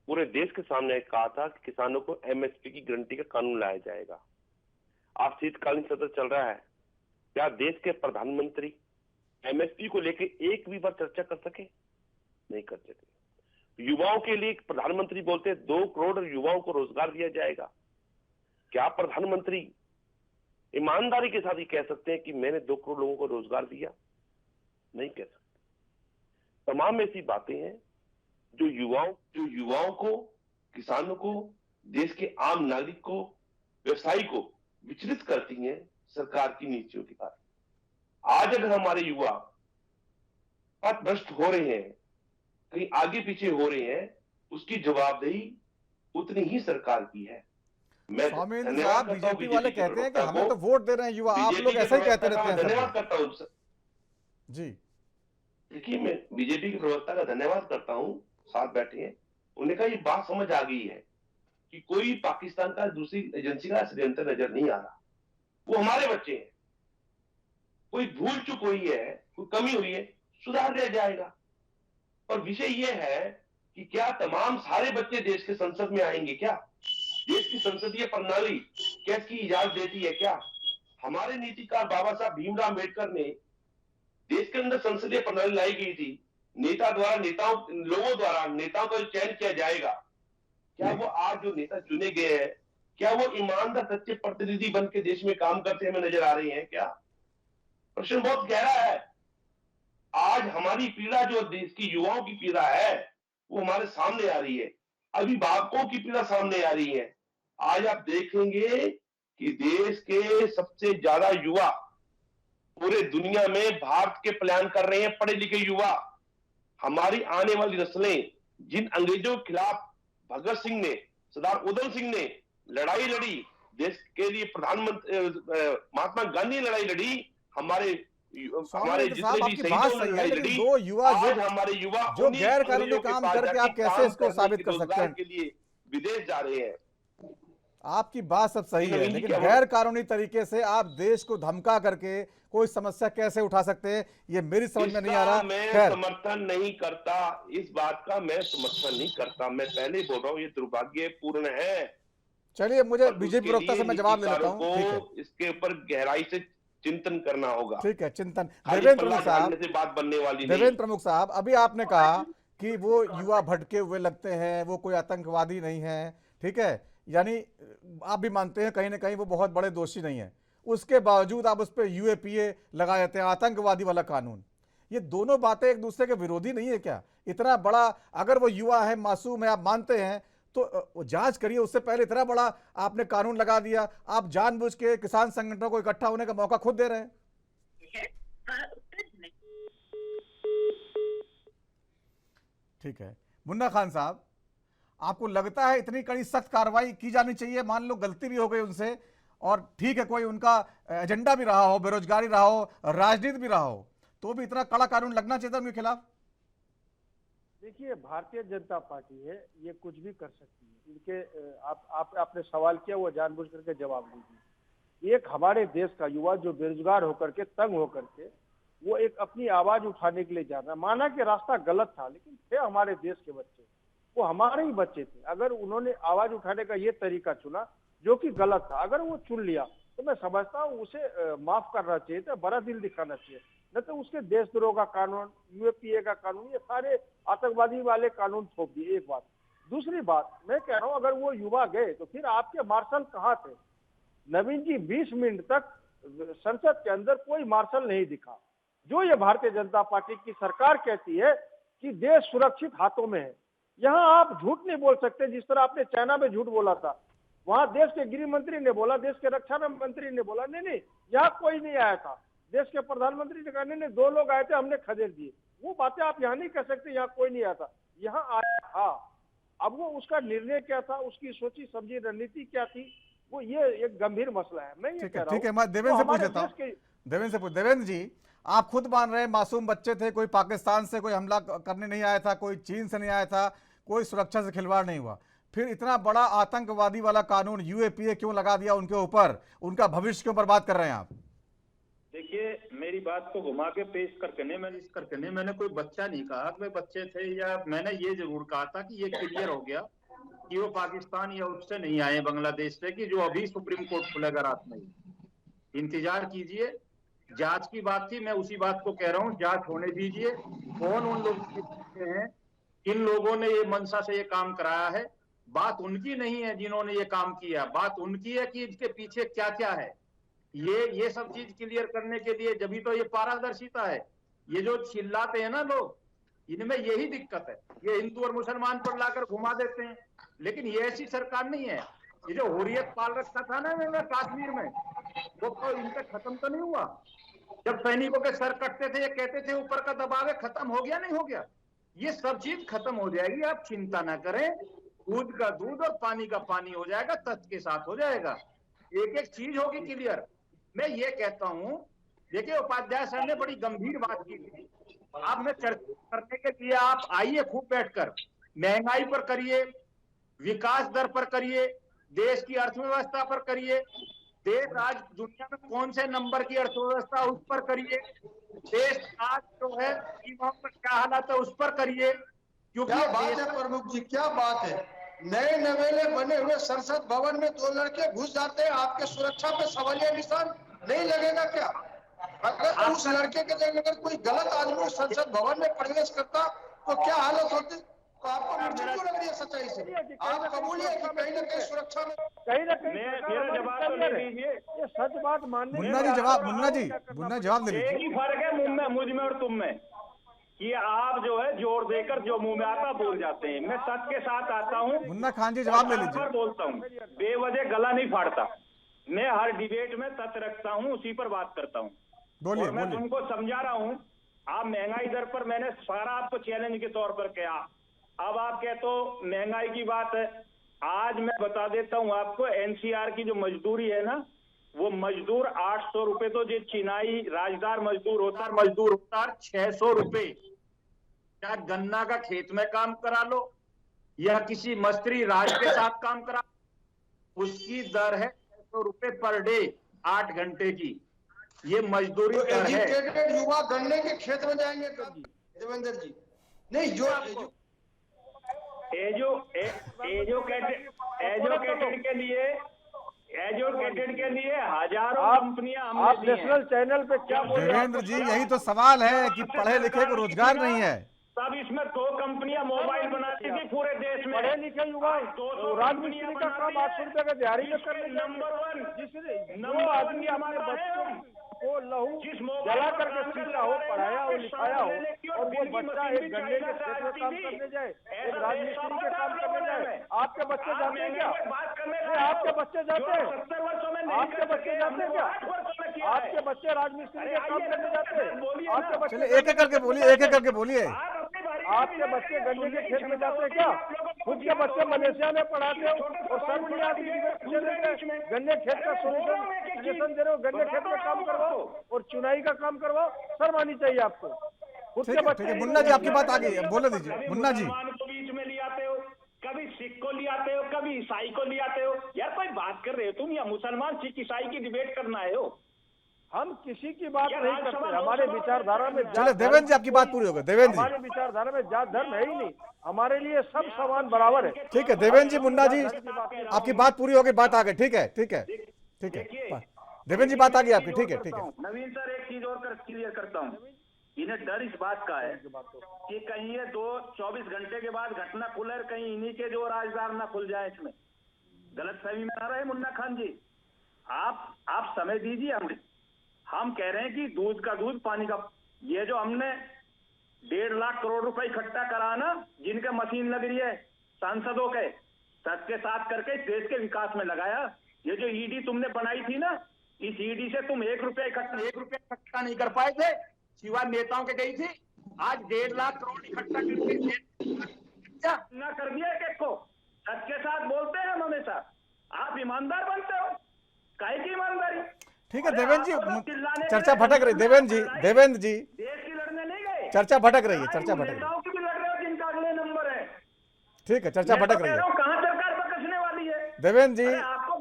पूरे देश के सामने कहा था कि किसानों को एमएसपी की गारंटी का कानून लाया जाएगा। आज शीतकालीन सत्र चल रहा है, क्या देश के प्रधानमंत्री एमएसपी को लेकर एक भी बार चर्चा कर सके? नहीं कर सके। युवाओं के लिए प्रधानमंत्री बोलते हैं 2 करोड़ युवाओं को रोजगार दिया जाएगा। क्या प्रधानमंत्री ईमानदारी के साथ ही कह सकते हैं कि मैंने 2 करोड़ लोगों को रोजगार दिया? नहीं कह सकते। तमाम ऐसी बातें हैं जो युवाओं को, किसानों को, देश के आम नागरिक को, व्यवसायी को विचलित करती हैं सरकार की नीतियों के कारण। आज अगर हमारे युवा पथभ्रष्ट हो रहे हैं, कहीं आगे पीछे हो रहे हैं, उसकी जवाबदेही उतनी ही सरकार की है। मैं स्वामी साहब, बीजेपी वाले कहते हैं कि हमें तो वोट दे रहे हैं युवा, आप लोग ऐसा ही कहते रहते हैं। धन्यवाद करता हूँ जी। देखिए, मैं बीजेपी के प्रवक्ता का धन्यवाद करता हूँ, साथ बैठे हैं, उन्हें कहा ये बात समझ आ गई है कि कोई पाकिस्तान का दूसरी एजेंसी का षड्यंत्र नजर नहीं आ रहा। वो हमारे बच्चे हैं, कोई भूल चूक हुई है, कोई कमी हुई है, सुधार दिया जाएगा। और विषय ये है कि क्या तमाम सारे बच्चे देश के संसद में आएंगे? क्या देश की संसदीय प्रणाली क्या इसकी इजाजत देती है? क्या हमारे नीतिकार बाबा साहब भीमराव अम्बेडकर ने देश के अंदर संसदीय प्रणाली लाई गई थी, लोगों द्वारा नेताओं का चयन किया जाएगा, क्या वो आज जो नेता चुने गए हैं, क्या वो ईमानदार सच्चे प्रतिनिधि बन के देश में काम करते हमें नजर आ रहे हैं? क्या प्रश्न बहुत गहरा है। आज हमारी पीड़ा, जो देश की युवाओं की पीड़ा है, वो हमारे सामने आ रही है, अभिभावकों की पीड़ा सामने आ रही है। आज आप देखेंगे कि देश के सबसे ज्यादा युवा पूरे दुनिया में भारत के पलायन कर रहे हैं, पढ़े लिखे युवा। हमारी आने वाली नस्लें, जिन अंग्रेजों के खिलाफ भगत सिंह ने, सरदार उधम सिंह ने लड़ाई लड़ी, देश के लिए प्रधानमंत्री महात्मा गांधी ने लड़ाई लड़ी, हमारे जितने भी शहीदों ने लड़ाई लड़ी, दो युवा आज हमारे युवा जो गैर कानूनी काम करके आप कैसे इसको साबित कर सकते हैं के लिए विदेश जा रहे हैं? आपकी बात सब सही है, लेकिन गैर कानूनी तरीके से आप देश को धमका करके कोई समस्या कैसे उठा सकते हैं, ये मेरी समझ में नहीं आ रहा। मैं समर्थन नहीं करता, इस बात का मैं समर्थन नहीं करता। मैं पहले ही बोल रहा हूँ, ये दुर्भाग्यपूर्ण है। चलिए, मुझे बीजेपी प्रवक्ता से मैं जवाब ले लेता हूँ। इसके ऊपर गहराई से चिंतन करना होगा। ठीक है, चिंतन। देवेंद्र प्रमुख साहब से बात बनने वाली नहीं। देवेंद्र प्रमुख साहब, अभी आपने कहा कि वो युवा भटके हुए लगते हैं, वो कोई आतंकवादी नहीं है, ठीक है, यानी आप भी मानते हैं कहीं ना कहीं वो बहुत बड़े दोषी नहीं है, उसके बावजूद आप उस पर यूएपीए लगा देते हैं, आतंकवादी वाला कानून। ये दोनों बातें एक दूसरे के विरोधी नहीं है क्या? इतना बड़ा, अगर वो युवा है, मासूम है, आप मानते हैं, तो जांच करिए। उससे पहले इतना बड़ा आपने कानून लगा दिया, आप जानबूझ के किसान संगठनों को इकट्ठा होने का मौका खुद दे रहे हैं। ठीक है, मुन्ना खान साहब, आपको लगता है इतनी कड़ी सख्त कार्रवाई की जानी चाहिए? मान लो गलती भी हो गई उनसे, और ठीक है, कोई उनका एजेंडा भी रहा हो, बेरोजगारी रहा हो, राजनीति भी रहा हो, तो भी इतना कड़ा कानून लगना चाहिए था उनके खिलाफ? देखिए, भारतीय जनता पार्टी है, ये कुछ भी कर सकती है। इनके आपने सवाल किया, वो जानबूझ करके जवाब दीजिए। एक हमारे देश का युवा जो बेरोजगार होकर के, तंग होकर के, वो एक अपनी आवाज उठाने के लिए जा रहा है। माना कि रास्ता गलत था, लेकिन थे हमारे देश के बच्चे, वो हमारे ही बच्चे थे। अगर उन्होंने आवाज उठाने का ये तरीका चुना जो कि गलत था, अगर वो चुन लिया, तो मैं समझता हूँ उसे माफ करना चाहिए था, बड़ा दिल दिखाना चाहिए। न तो उसके देशद्रोह का कानून, यूएपीए का कानून, ये सारे आतंकवादी वाले कानून थोप दिए। एक बात। दूसरी बात, मैं कह रहा हूँ, अगर वो युवा गए तो फिर आपके मार्शल कहाँ थे? नवीन जी, 20 मिनट तक संसद के अंदर कोई मार्शल नहीं दिखा। जो ये भारतीय जनता पार्टी की सरकार कहती है कि देश सुरक्षित हाथों में है, यहाँ आप झूठ नहीं बोल सकते। जिस तरह आपने चाइना में झूठ बोला था, वहां देश के गृह मंत्री ने बोला, देश के रक्षा मंत्री ने बोला, नहीं, यहाँ कोई नहीं आया था। देश के प्रधानमंत्री ने कहा, नहीं, 2 लोग आए थे, हमने खदेड़ दिए। वो बातें आप यहाँ नहीं कह सकते, यहाँ कोई नहीं आया था। यहाँ आया था। अब वो उसका निर्णय क्या था, उसकी सोची समझी रणनीति क्या थी, वो ये एक गंभीर मसला है। मैं ये कह रहा हूं। ठीक है, मैं देवेंद्र से पूछ लेता हूं। देवेंद्र जी, आप खुद मान रहे हैं मासूम बच्चे थे, कोई पाकिस्तान से कोई हमला करने नहीं आया था, कोई चीन से नहीं आया था, कोई सुरक्षा से खिलवाड़ नहीं हुआ, फिर इतना बड़ा आतंकवादी वाला कानून यूएपीए क्यों लगा दिया उनके ऊपर? उनका भविष्य क्यों बर्बाद कर रहे हैं आप? देखिए, मेरी बात को घुमा के पेश करके नहीं, मैंने कोई बच्चा नहीं कहा कि वे बच्चे थे, या मैंने ये जरूर कहा था कि ये क्लियर हो गया कि वो पाकिस्तान या उससे नहीं आए, बांग्लादेश से, कि जो अभी सुप्रीम कोर्ट खुलेगा रात में। इंतजार कीजिए। जांच की बात थी, मैं उसी बात को कह रहा हूँ, जांच होने दीजिए। कौन उन लोगों के पीछे हैं, किन लोगों ने ये मंशा से ये काम कराया है। बात उनकी नहीं है जिन्होंने ये काम किया, बात उनकी है कि इसके पीछे क्या क्या है। ये सब चीज क्लियर करने के लिए जब तो ये पारदर्शिता है। ये जो चिल्लाते हैं ना लोग, इनमें यही दिक्कत है। ये हिंदू और मुसलमान पर लाकर घुमा देते हैं, लेकिन ये ऐसी सरकार नहीं है। ये जो हुर्रियत पाल रखा था ना मैंने कश्मीर में, वो तो इनका खत्म तो नहीं हुआ। जब सैनिकों के सर कटते थे, ये कहते थे ऊपर का दबाव है, खत्म हो गया, नहीं हो गया। ये सब चीज खत्म हो जाएगी, आप चिंता ना करें। दूध का दूध और पानी का पानी हो जाएगा, तथ्य के साथ हो जाएगा। एक एक चीज होगी क्लियर। मैं ये कहता हूं, देखिए उपाध्याय सर ने बड़ी गंभीर बात की थी। आप में चर्चा करने के लिए आप आइए खूब बैठकर, महंगाई पर करिए, विकास दर पर करिए, देश की अर्थव्यवस्था पर करिए, देश आज दुनिया में कौन से नंबर की अर्थव्यवस्था उस पर करिए, देश आज जो है सीमाओं पर क्या हालात है उस पर करिए। क्योंकि क्या बात है प्रमुख जी, क्या बात है। नए नवेले बने हुए संसद भवन में 2 लड़के घुस जाते हैं, आपके सुरक्षा पे सवालिया निशान नहीं लगेगा क्या? अगर उस लड़के के जगह अगर कोई गलत आदमी उस संसद भवन में प्रवेश करता तो क्या हालत होती? तो आपको मुझे क्यों लग रही है सच्चाई से? आप कबूलिए कि कहीं ना कहीं सुरक्षा में कहीं ना कहीं मेरा जवाब तो ले लीजिए। ये सच बात मानने मुन्ना जी जवाब ले लीजिए। एक ही फर्क है मुझ में और तुम में, कि आप जो है जोर देकर जो मुंह में आता बोल जाते हैं। मैं सच के साथ आता हूँ, मुन्ना खान जी जवाब ले लीजिए। बोलता हूँ, बेवजह गला नहीं फाड़ता। मैं हर डिबेट में तथ्य रखता हूँ, उसी पर बात करता हूँ। बोलिए मैं तुमको समझा रहा हूँ। आप महंगाई दर पर मैंने सारा आपको चैलेंज के तौर पर किया। अब आप कहते हो महंगाई की बात है। आज मैं बता देता हूँ आपको, एनसीआर की जो मजदूरी है ना, वो मजदूर 800 रुपए, तो जो चिनाई राजदार मजदूर होता 600 रुपए। क्या गन्ना का खेत में काम करा लो या किसी मस्त्री राज के साथ काम करा, उसकी दर है 600 रुपए पर डे, 8 घंटे की। ये मजदूरी तो दर है। एजुकेटेड युवा गन्ने के खेत में जाएंगे कब देवेंद्र जी? नहीं, जो एजुकेटेड के लिए हजारों कंपनियां आप नेशनल चैनल पे क्या बोल रहे हैं? देवेंद्र जी यही तो सवाल है कि पढ़े लिखे को रोजगार नहीं है। तब इसमें 2 कंपनियां मोबाइल बनाती थी पूरे देश में। पढ़े लिखे युवा राजमिस्त्री का काम 800 रुपए का दिहाड़ी में करने नंबर 1 जिसने जो आदमी अपने बच्चों को लहू जला करके सीखा हो, पढ़ाया हो, लिखाया हो, और वो बच्चा एक गन्ने के खेत में काम करने जाए, एक राजमिस्त्री के काम करने जाए, आपके बच्चे जाते हैं क्या? आपके बच्चे जाते हैं? आपके बच्चे जाते हैं क्या? आपके बच्चे राजमिस्त्री के काम करने जाते हैं? आपके बच्चे चलिए एक एक करके बोलिए। आपके बच्चे गन्ने के खेत में जाते हैं क्या? खुद के बच्चे मलेशिया में पढ़ाते हो और सर्वनियादी गन्ने खेत का सोल्यूशन दे रहे हो, गन्ने खेत में काम करवाओ और चुनाई का काम करवाओ। शर्म आनी चाहिए आपको। खुद के बच्चे। मुन्ना जी आपकी बात आ गई, बोले दीजिए मुन्ना जी। बीच में ले आते हो, कभी सिख को ले आते हो, कभी ईसाई को ले आते हो। यार कोई बात कर रहे हो तुम, या मुसलमान सिख ईसाई की डिबेट करना है हो? हम किसी की बात नहीं करते। हमारे विचारधारा में चलो देवेंद्र जी आपकी बात पूरी हो गई। देवेंद्र जी हमारे विचारधारा में जात धर्म है ही नहीं। हमारे लिए सब समान बराबर है। ठीक है देवेंद्र जी, मुन्ना जी आपकी बात पूरी हो गई, बात आ गई। ठीक है देवेंद्र जी बात आ गई आपकी। ठीक है नवीन सर, एक चीज और क्लियर करता हूँ। इन्हें डर इस बात का है कि कहीं ये 24 घंटे के बाद घटना खुले, कहीं इन्हीं के जो राजदार ना खुल जाए। इसमें गलत फहमी में ना रहे मुन्ना खान जी। आप समय दीजिए हमें। हम कह रहे हैं कि दूध का दूध पानी का, ये जो हमने 1.5 लाख करोड़ रुपए इकट्ठा करा ना, जिनके मशीन लग रही है सांसदों के सबके साथ करके देश के विकास में लगाया। ये जो ईडी तुमने बनाई थी ना, इस ईडी से तुम 1 रुपया इकट्ठा नहीं कर पाए थे, सिवाय नेताओं के गई थी। आज 1.5 लाख करोड़ इकट्ठा करके ना कर दिया एक को। सच के साथ बोलते हैं हम हमेशा। आप ईमानदार बनते हो, काहे की ईमानदारी? ठीक है देवेंद्र जी, चर्चा भटक रही। देवेंद्र जी देश की लड़ने नहीं गए, चर्चा भटक रही है। नेताओं की भी लड़ रहे हो जिनका अगले नंबर है। ठीक है, चर्चा भटक रही है। कहाँ सरकार पकड़ने वाली है? देवेंद्र जी आपको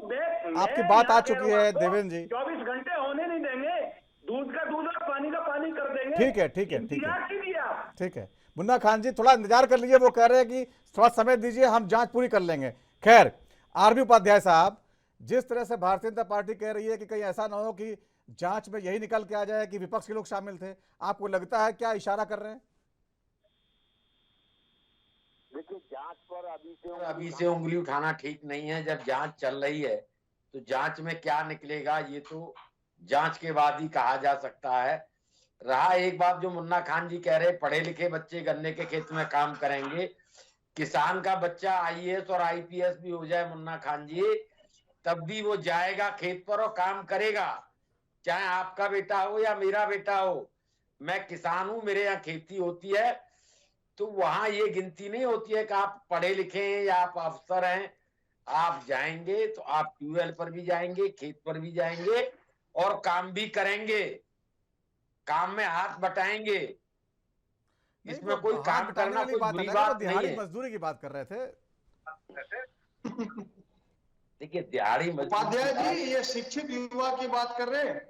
आपकी बात आ चुकी है। देवेंद्र जी 24 घंटे होने नहीं देंगे, दूध का दूध और पानी का पानी कर देंगे। ठीक है मुन्ना खान जी थोड़ा इंतजार कर लीजिए। वो कह रहे हैं कि थोड़ा समय दीजिए, हम जांच पूरी कर लेंगे। खैर आरबी उपाध्याय साहब, जिस तरह से भारतीय जनता पार्टी कह रही है कि कहीं ऐसा ना हो कि जांच में यही निकल के आ जाए कि विपक्ष के लोग शामिल थे, आपको लगता है क्या इशारा कर रहे हैं? देखिए, जांच पर अभी से उंगली उठाना ठीक नहीं है। जब जांच चल रही है तो जांच में क्या निकलेगा ये तो जांच के बाद ही कहा जा सकता है। रहा एक बात जो मुन्ना खान जी कह रहे, पढ़े लिखे बच्चे गन्ने के खेत में काम करेंगे, किसान का बच्चा आईएएस और आईपीएस भी हो जाए मुन्ना खान जी, तब भी वो जाएगा खेत पर और काम करेगा, चाहे आपका बेटा हो या मेरा बेटा हो। मैं किसान हूं, मेरे यहाँ खेती होती है, तो वहां ये गिनती नहीं होती है कि आप पढ़े लिखे हैं या आप अफसर हैं। आप जाएंगे तो आप ट्यूबवेल पर भी जाएंगे, खेत पर भी जाएंगे और काम भी करेंगे, काम में हाथ बटाएंगे। इसमें कोई काम करना कोई बुरी बात नहीं है। मजदूरी की बात कर रहे थे। देखिए, दिहाड़ी उपाध्याय जी, ये शिक्षित युवा की बात कर रहे हैं।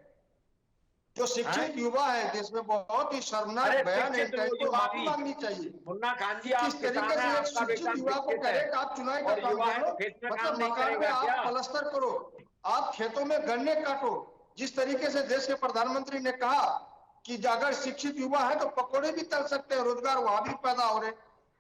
जो शिक्षित युवा है देश में, बहुत ही शर्मनाक बयान है इनका, इनको माफी मांगनी चाहिए। मुन्ना खान जी, किस तरीके से एक शिक्षित युवा को कह रहे आप चुनाव का काम करो, मतलब मकान में आप प्लास्टर करो, आप खेतों में गन्ने काटो। जिस तरीके से देश के प्रधानमंत्री ने कहा कि अगर शिक्षित युवा है तो पकौड़े भी तल सकते हैं, रोजगार वहां भी पैदा हो रहे।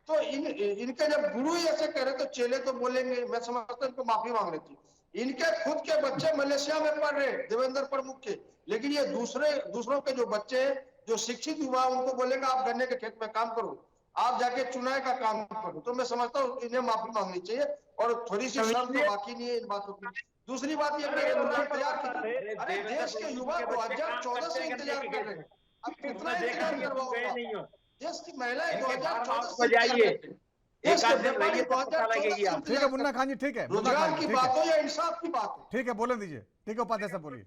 तो इनके जब गुरु ऐसे कह रहे तो चेले तो बोलेंगे। मैं समझता हूं इनको माफी मांगनी चाहिए। इनके खुद के बच्चे मलेशिया में पढ़ रहे देवेंद्र प्रमुख के, लेकिन ये दूसरों के जो बच्चे हैं, जो शिक्षित युवा, उनको बोलेगा आप गन्ने के खेत में काम करो, आप जाके चुनाव का काम करो। तो मैं समझता हूँ इन्हें माफी मांगनी चाहिए और थोड़ी सी शर्म तो बाकी नहीं है इन बातों की। दूसरी बात ये इंतजार कीजिए, अरे देश के युवा 2014 से इंतजार कर रहे हैं, अब कितना इंतजार करवाओगे? देश की महिलाएं 2014 से ठीक है मुन्ना खान जी, ठीक है, रोजगार की बात हो या इंसाफ की बात हो। ठीक है, बोले दीजिए। ठीक है उपाध्याय साहब, बोलिए।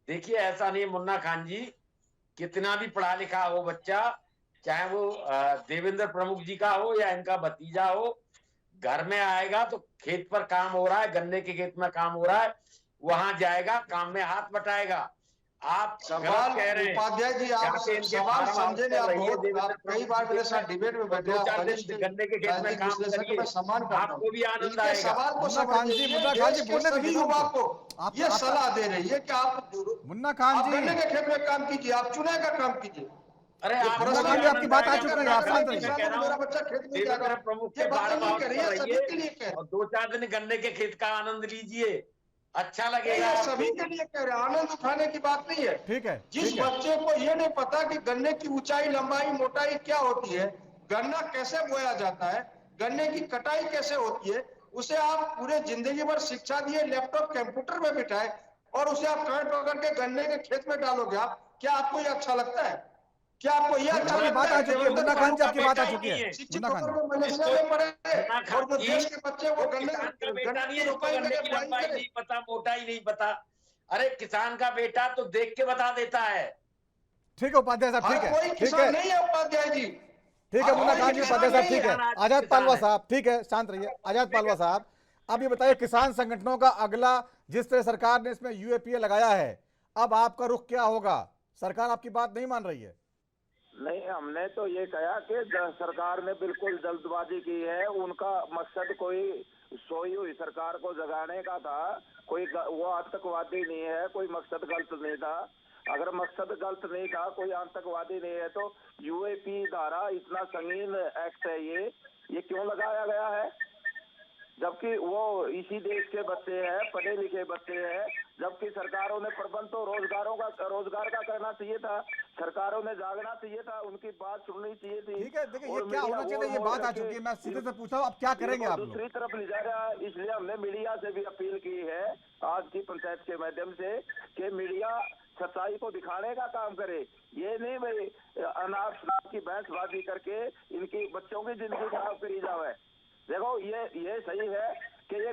देखिए, ऐसा नहीं मुन्ना खान जी, कितना भी पढ़ा लिखा हो बच्चा, चाहे वो देवेंद्र प्रमुख जी का हो या इनका भतीजा हो, घर में आएगा तो खेत पर काम हो रहा है, गन्ने के खेत में काम हो रहा है, वहां जाएगा, काम में हाथ बटाएगा। आप सवाल कह रहे हैं उपाध्याय जी, आप सवाल समझे नहीं। आप कई बार मेरे साथ डिबेट में बैठे, गन्ने के खेत में काम करिए, आपको भी आनंद आएगा। सवाल को सभी युवा को ये सलाह दे रही है कि आप मुन्ना खान जी गन्ने के खेत में काम कीजिए, आप चुनाव का काम कीजिए। अरे आपकी बात आ चुकी है, आप शांत रहिए। मेरा बच्चा खेत में जाएगा, प्रमुख ये बातें नहीं कर रही है, सभी के लिए कह रहे हैं। और 2-4 दिन गन्ने के खेत का आनंद लीजिए, अच्छा लगेगा। सभी के लिए कह रहे हैं, आनंद उठाने की बात नहीं है। ठीक है। जिस बच्चे को ये नहीं पता कि गन्ने की ऊंचाई, लंबाई, मोटाई क्या होती है, गन्ना कैसे बोया जाता है, गन्ने की कटाई कैसे होती है, उसे आप पूरे जिंदगी भर शिक्षा दिए, लैपटॉप कंप्यूटर में बिठाए और उसे आप कान पकड़ के गन्ने के खेत में डालोगे आप, क्या आपको ये अच्छा लगता है? क्या आपको ये अच्छा लगता बात आ चुकी है? मुन्ना खान जी, आपकी बात आ चुकी है। शिक्षित होकर मलेशिया में पढ़े और जो देश के बच्चे वो गन्ने की रोपाई की लंबाई नहीं पता, मोटाई नहीं पता। अरे किसान का बेटा तो देख के बता देता है। ठीक है उपाध्याय साहब, ठीक है, कोई किसान नहीं है उपाध्याय जी। ठीक है मुन्ना खान जी, उपाध्याय साहब, ठीक है। आजाद पालवा साहब, ठीक है, शांत रहिए। आजाद पालवा साहब, अब ये बताइए, किसान संगठनों का अगला, जिस तरह सरकार ने इसमें यूएपीए लगाया है, अब आपका रुख क्या होगा? सरकार आपकी बात नहीं मान रही है। नहीं, हमने तो ये कहा कि सरकार ने बिल्कुल जल्दबाजी की है। उनका मकसद कोई सोई हुई सरकार को जगाने का था, कोई वो आतंकवादी नहीं है, कोई मकसद गलत नहीं था। अगर मकसद गलत नहीं था, कोई आतंकवादी नहीं है, तो यूएपी धारा इतना संगीन एक्ट है, ये क्यों लगाया गया है? जबकि वो इसी देश के बच्चे हैं, पढ़े लिखे बच्चे हैं। जबकि सरकारों ने प्रबंध तो रोजगार का करना चाहिए था, सरकारों ने जागना चाहिए था, उनकी बात सुननी चाहिए थी। ठीक है, देखिए ये क्या होना चाहिए, ये बात आ चुकी है। मैं सीधे से पूछा हूँ, अब क्या करेंगे आप लोग? दूसरी तरफ ले जा रहा है, इसलिए हमने मीडिया से भी अपील की है आज की पंचायत के माध्यम से कि मीडिया सच्चाई को दिखाने का काम करे। ये नहीं भाई अनाप शनाप की बहसबाजी करके इनकी बच्चों की जिंदगी खराब करी जावे। देखो, ये सही है कि ये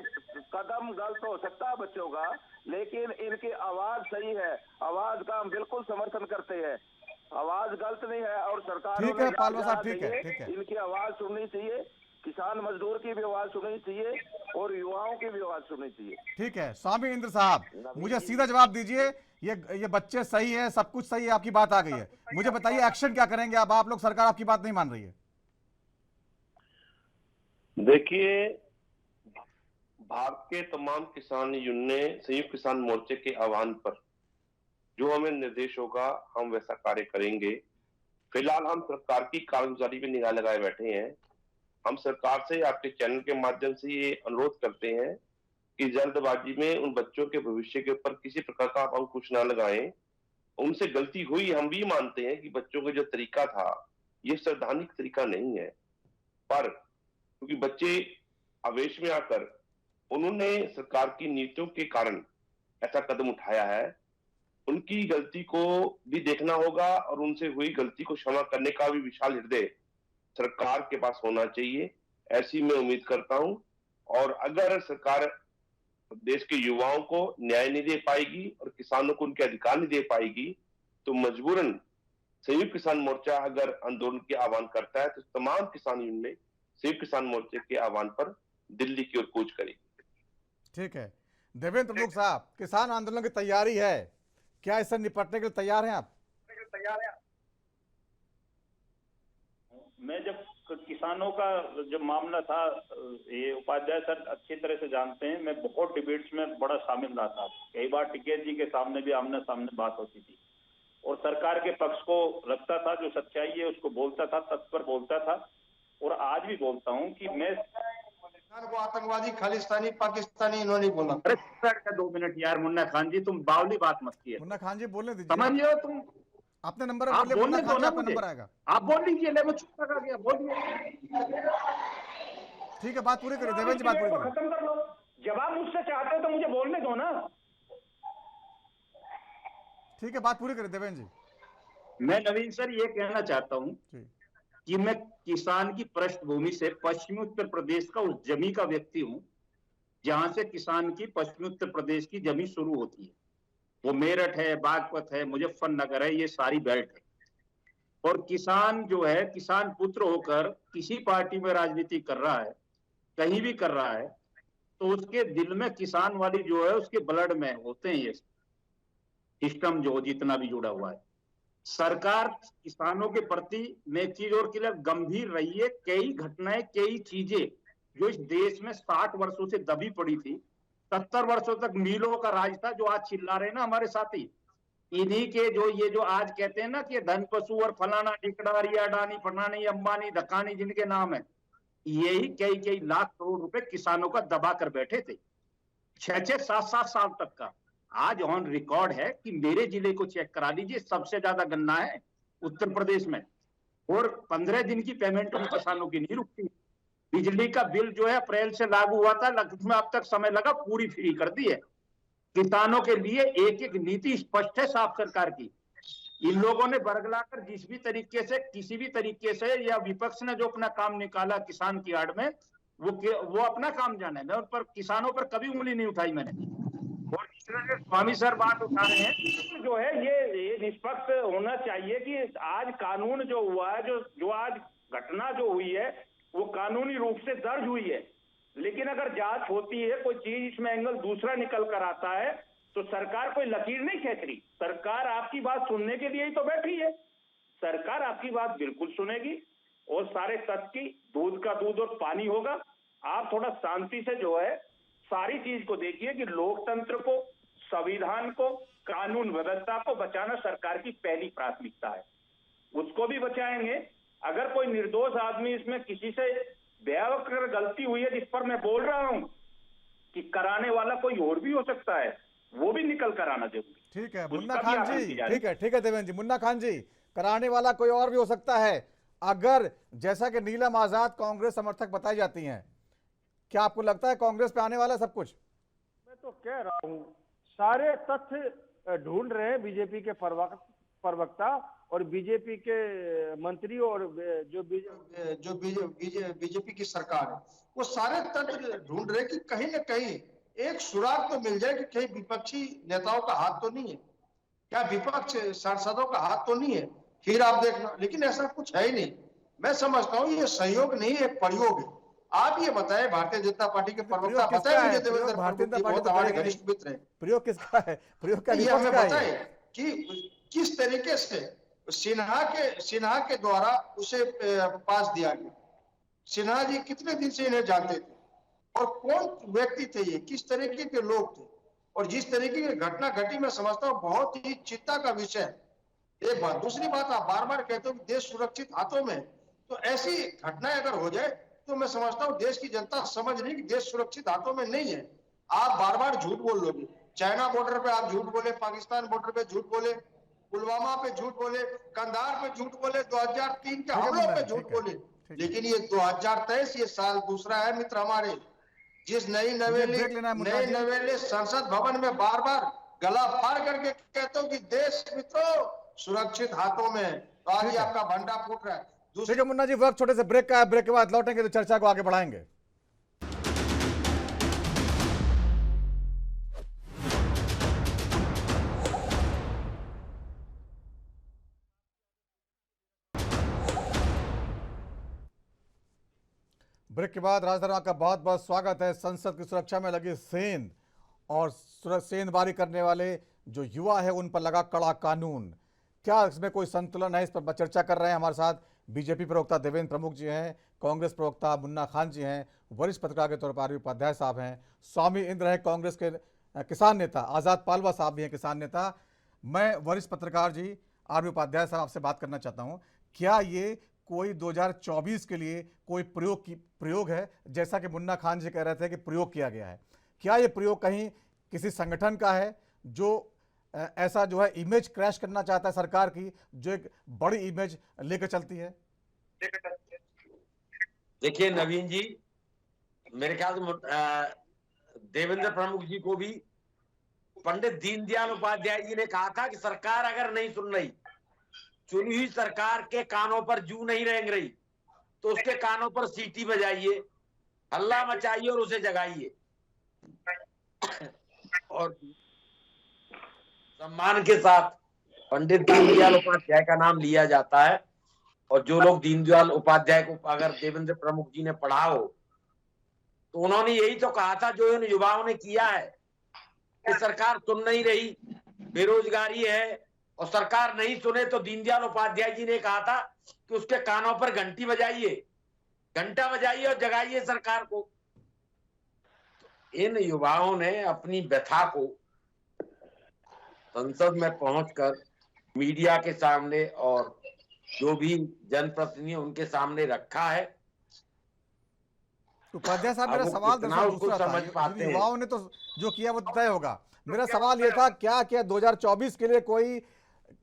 कदम गलत हो सकता है बच्चों का, लेकिन इनकी आवाज सही है, आवाज का हम बिल्कुल समर्थन करते हैं। आवाज गलत नहीं है और सरकार ठीक है पालवा साहब, ठीक है, ठीक है। इनकी आवाज सुननी चाहिए, किसान मजदूर की भी आवाज सुननी चाहिए और युवाओं की भी आवाज सुननी चाहिए। ठीक है स्वामी इंद्र साहब, मुझे सीधा जवाब दीजिए, ये बच्चे सही है, सब कुछ सही है, आपकी बात आ गई है, मुझे बताइए एक्शन क्या करेंगे आप लोग? सरकार आपकी बात नहीं मान रही है। देखिए, भारत के तमाम किसान यूनियन ने संयुक्त किसान मोर्चे के आह्वान पर जो हमें निर्देश होगा हम वैसा कार्य करेंगे। फिलहाल हम सरकार की कारगुजारी पे निगाह लगाए बैठे हैं। हम सरकार से आपके चैनल के माध्यम से ये अनुरोध करते हैं कि जल्दबाजी में उन बच्चों के भविष्य के ऊपर किसी प्रकार का आप अंकुश न लगाएं। उनसे गलती हुई, हम भी मानते हैं कि बच्चों का जो तरीका था ये संवैधानिक तरीका नहीं है, पर क्योंकि बच्चे आवेश में आकर उन्होंने सरकार की नीतियों के कारण ऐसा कदम उठाया है, उनकी गलती को भी देखना होगा और उनसे हुई गलती को क्षमा करने का भी विशाल हृदय सरकार के पास होना चाहिए, ऐसी मैं उम्मीद करता हूं। और अगर सरकार देश के युवाओं को न्याय नहीं दे पाएगी और किसानों को उनके अधिकार नहीं दे पाएगी तो मजबूरन संयुक्त किसान मोर्चा अगर आंदोलन के आह्वान करता है तो तमाम किसान यूनियन संयुक्त किसान मोर्चे के आह्वान पर दिल्ली की ओर कूच करेगी। ठीक है देवेंद्र प्रमुख साहब, किसान आंदोलन की तैयारी है, क्या इससे निपटने के लिए तैयार हैं आप? मैं जब किसानों का जब मामला था, ये उपाध्याय सर अच्छी तरह से जानते हैं, मैं बहुत डिबेट्स में बड़ा शामिल रहा था। कई बार टिकैत जी के सामने भी आमने सामने बात होती थी और सरकार के पक्ष को रखता था, जो सच्चाई है उसको बोलता था, तत्पर बोलता था। और आज भी बोलता हूं कि मैं को आतंकवादी, खालिस्तानी, पाकिस्तानी इन्होंने बोला। अरे 2 मिनट यार मुन्ना खान जी, तुम बावली बात मत किए। मुन्ना खान जी बोलने दीजिए, समझ लो तुम अपने नंबर आप बोलिए, बोलने मुन्ना खान दो जी ना आपका मुझे, नंबर आएगा। आप बोल लीजिए, ले मैं चुप लगा गया, बोलिए। ठीक है, बात पूरी करिए देवेंद्र जी, बात पूरी करिए। खत्म कर लो, जवाब मुझसे चाहते हो तो मुझे बोलने दो ना। ठीक है, बात पूरी करिए देवेंद्र जी। मैं नवीन सर ये कहना चाहता हूं कि मैं किसान की पृष्ठभूमि से पश्चिमी उत्तर प्रदेश का उस जमी का व्यक्ति हूं जहां से किसान की पश्चिमी उत्तर प्रदेश की जमी शुरू होती है। वो मेरठ है, बागपत है, मुजफ्फरनगर है, ये सारी बेल्ट है। और किसान जो है, किसान पुत्र होकर किसी पार्टी में राजनीति कर रहा है, कहीं भी कर रहा है, तो उसके दिल में किसान वाली जो है उसके ब्लड में होते हैं ये सिस्टम जो जितना भी जुड़ा हुआ है। सरकार किसानों के प्रति मैं चीज और के लिए गंभीर रही है। कई घटनाएं, कई चीजें जो इस देश में 60 वर्षों से दबी पड़ी थी, 70 वर्षों तक मिलों का राज था, जो आज चिल्ला रहे हैं ना हमारे साथी, इन्हीं के जो ये जो आज कहते हैं ना कि धन पशु और फलाना टिकडारी, अडानी, फलानी, अंबानी, धकानी जिनके नाम है, यही कई कई लाख करोड़ रुपए किसानों का दबा कर बैठे थे 6-6, 7-7 साल तक का। आज ऑन रिकॉर्ड है कि मेरे जिले को चेक करा लीजिए, सबसे ज्यादा गन्ना है उत्तर प्रदेश में और 15 दिन की पेमेंट भी किसानों की नहीं रुकती। बिजली का बिल जो है अप्रैल से लागू हुआ था, में अब तक समय लगा, पूरी फ्री कर दी है। किसानों के लिए एक एक नीति स्पष्ट है साफ सरकार की। इन लोगों ने बरगलाकर जिस भी तरीके से, किसी भी तरीके से, या विपक्ष ने जो अपना काम निकाला किसान की आड़ में, वो अपना काम जाने। मैं उन पर, किसानों पर कभी उंगली नहीं उठाई मैंने। और स्वामी सर बात उठा रहे हैं जो है ये निष्पक्ष होना चाहिए कि आज कानून जो हुआ है, जो आज घटना जो हुई है वो कानूनी रूप से दर्ज हुई है, लेकिन अगर जांच होती है, कोई चीज इसमें एंगल दूसरा निकल कर आता है तो सरकार कोई लकीर नहीं खींच रही। सरकार आपकी बात सुनने के लिए ही तो बैठी है। सरकार आपकी बात बिल्कुल सुनेगी और सारे तथ्य की दूध का दूध और पानी होगा। आप थोड़ा शांति से जो है सारी चीज को देखिए कि लोकतंत्र को, संविधान को, कानून व्यवस्था को बचाना सरकार की पहली प्राथमिकता है। उसको भी बचाएंगे। अगर कोई निर्दोष आदमी इसमें किसी से भयंकर गलती हुई है, जिस पर मैं बोल रहा हूं कि कराने वाला कोई और भी हो सकता है, वो भी निकल कर आना जरूरी। ठीक है मुन्ना खान जी, ठीक है देवेंद्र जी। मुन्ना खान जी, कराने वाला कोई और भी हो सकता है। अगर जैसा कि नीलम आजाद कांग्रेस समर्थक बताई जाती हैं, क्या आपको लगता है कांग्रेस पे आने वाला सब कुछ? मैं तो कह रहा हूं सारे तथ्य ढूंढ रहे हैं बीजेपी के प्रवक्ता और बीजेपी के मंत्री और जो बीजेपी की सरकार है, वो सारे तथ्य ढूंढ रहे कि कहीं न कहीं एक सुराग तो मिल जाए कि कहीं विपक्षी नेताओं का हाथ तो नहीं है, क्या विपक्ष सांसदों का हाथ तो नहीं है, फिर आप देखना। लेकिन ऐसा कुछ है ही नहीं। मैं समझता हूँ ये सहयोग नहीं है, प्रयोग है। आप ये बताएं, भारतीय जनता पार्टी के प्रवक्ता बताएं मुझे, देवेंद्र बहुत हमारे घनिष्ठ मित्र हैं, प्रयोग किसका है? प्रयोग का ये हमें बताएं कि किस तरीके से सिन्हा के द्वारा उसे पास दिया गया। सिन्हा जी कितने दिन से इन्हें जानते थे? और कौन व्यक्ति थे ये, किस तरीके के लोग थे, और जिस तरीके की घटना घटी मैं समझता हूँ बहुत ही चिंता का विषय है। एक बात, दूसरी बात, आप बार बार कहते हो कि देश सुरक्षित हाथों में, तो ऐसी घटनाएं अगर हो जाए तो मैं समझता हूँ देश की जनता समझ रही कि देश सुरक्षित हाथों में नहीं है। आप बार बार झूठ बोल लोगे, चाइना बॉर्डर पे आप झूठ बोले, पाकिस्तान बॉर्डर पे झूठ बोले, पुलवामा पे झूठ बोले, कंधार पे झूठ बोले, 2003 के हमलों पे झूठ बोले, लेकिन ये 2023 ये साल दूसरा है मित्र हमारे, जिस नई नवेले संसद भवन में बार बार गला फाड़ करके कहते हो कि देश मित्रों सुरक्षित हाथों में, तो आज ही आपका भंडा फूट रहा है। ठीक है मुन्ना जी, वक्त छोटे से ब्रेक का है, ब्रेक के बाद लौटेंगे तो चर्चा को आगे बढ़ाएंगे। ब्रेक के बाद राजधानी का बहुत बहुत स्वागत है। संसद की सुरक्षा में लगी सेंध और सेंधबाजी करने वाले जो युवा है उन पर लगा कड़ा कानून, क्या इसमें कोई संतुलन है? इस पर चर्चा कर रहे हैं। हमारे साथ बीजेपी प्रवक्ता देवेंद्र प्रमुख जी हैं, कांग्रेस प्रवक्ता मुन्ना खान जी हैं, वरिष्ठ पत्रकार के तौर पर आरवी उपाध्याय साहब हैं, स्वामी इंद्र है कांग्रेस के किसान नेता, आज़ाद पालवा साहब भी हैं किसान नेता। मैं वरिष्ठ पत्रकार जी आरवी उपाध्याय साहब आपसे बात करना चाहता हूँ, क्या ये कोई 2024 के लिए कोई प्रयोग है? जैसा कि मुन्ना खान जी कह रहे थे कि प्रयोग किया गया है, क्या ये प्रयोग कहीं किसी संगठन का है जो ऐसा जो है इमेज क्रैश करना चाहता है सरकार की, जो एक बड़ी इमेज लेकर चलती है? देखिए नवीन जी, मेरे ख्याल से देवेंद्र प्रमुख जी को भी पंडित दीनदयाल उपाध्याय जी ने कहा था कि सरकार अगर नहीं सुन रही, चुनी हुई सरकार के कानों पर जू नहीं रेंग रही, तो उसके कानों पर सीटी बजाइए, हल्ला मचाइए और उसे जगाइए। और सम्मान के साथ पंडित दीनदयाल उपाध्याय का नाम लिया जाता है, और जो लोग दीनदयाल उपाध्याय को अगर देवेंद्र प्रमुख जी ने पढ़ा हो तो उन्होंने यही तो कहा था जो इन युवाओं ने किया है कि सरकार सुन नहीं रही, बेरोजगारी है, और सरकार नहीं सुने तो दीनदयाल उपाध्याय जी ने कहा था कि उसके कानों पर घंटी बजाइए, घंटा बजाइए और जगाइए सरकार को। इन युवाओं ने अपनी व्यथा को संसद में पहुंचकर मीडिया के सामने और जो भी जनप्रतिनिधि उनके सामने रखा है। उपाध्याय साहब, मेरा सवाल दूसरा था। युवाओं ने तो जो किया वो तय होगा। मेरा सवाल ये था, क्या 2024 के लिए कोई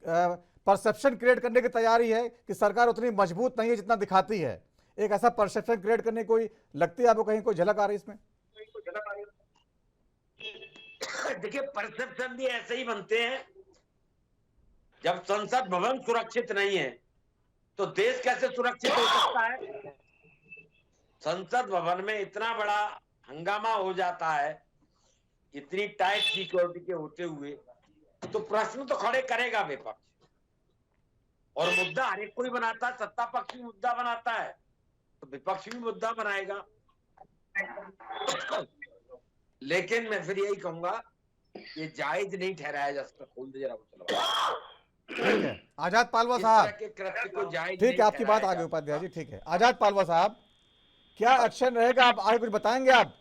परसेप्शन क्रिएट करने की तैयारी है कि सरकार उतनी मजबूत नहीं है जितना दिखाती है? एक ऐसा परसेप्शन क्रिएट करने कोई लगती है आपको, कहीं कोई झलक आ रही है इसमें? देखिए, परसेप्शन भी ऐसे ही बनते हैं। जब संसद भवन सुरक्षित नहीं है तो देश कैसे सुरक्षित हो सकता है? संसद भवन में इतना बड़ा हंगामा हो जाता है, इतनी टाइट सिक्योरिटी के होते हुए, तो प्रश्न तो खड़े करेगा विपक्ष, और मुद्दा हर एक कोई बनाता है। सत्ता पक्ष भी मुद्दा बनाता है तो विपक्ष भी मुद्दा बनाएगा। लेकिन मैं फिर यही कहूंगा, ये जायज नहीं ठहराया जा सकता। खोल दे जरा वो, ठीक है आजाद पालवा साहब, ठीक है आपकी बात आगे उपाध्याय जी, ठीक है आजाद पालवा साहब, क्या एक्शन रहेगा? आप आगे कुछ बताएंगे आप?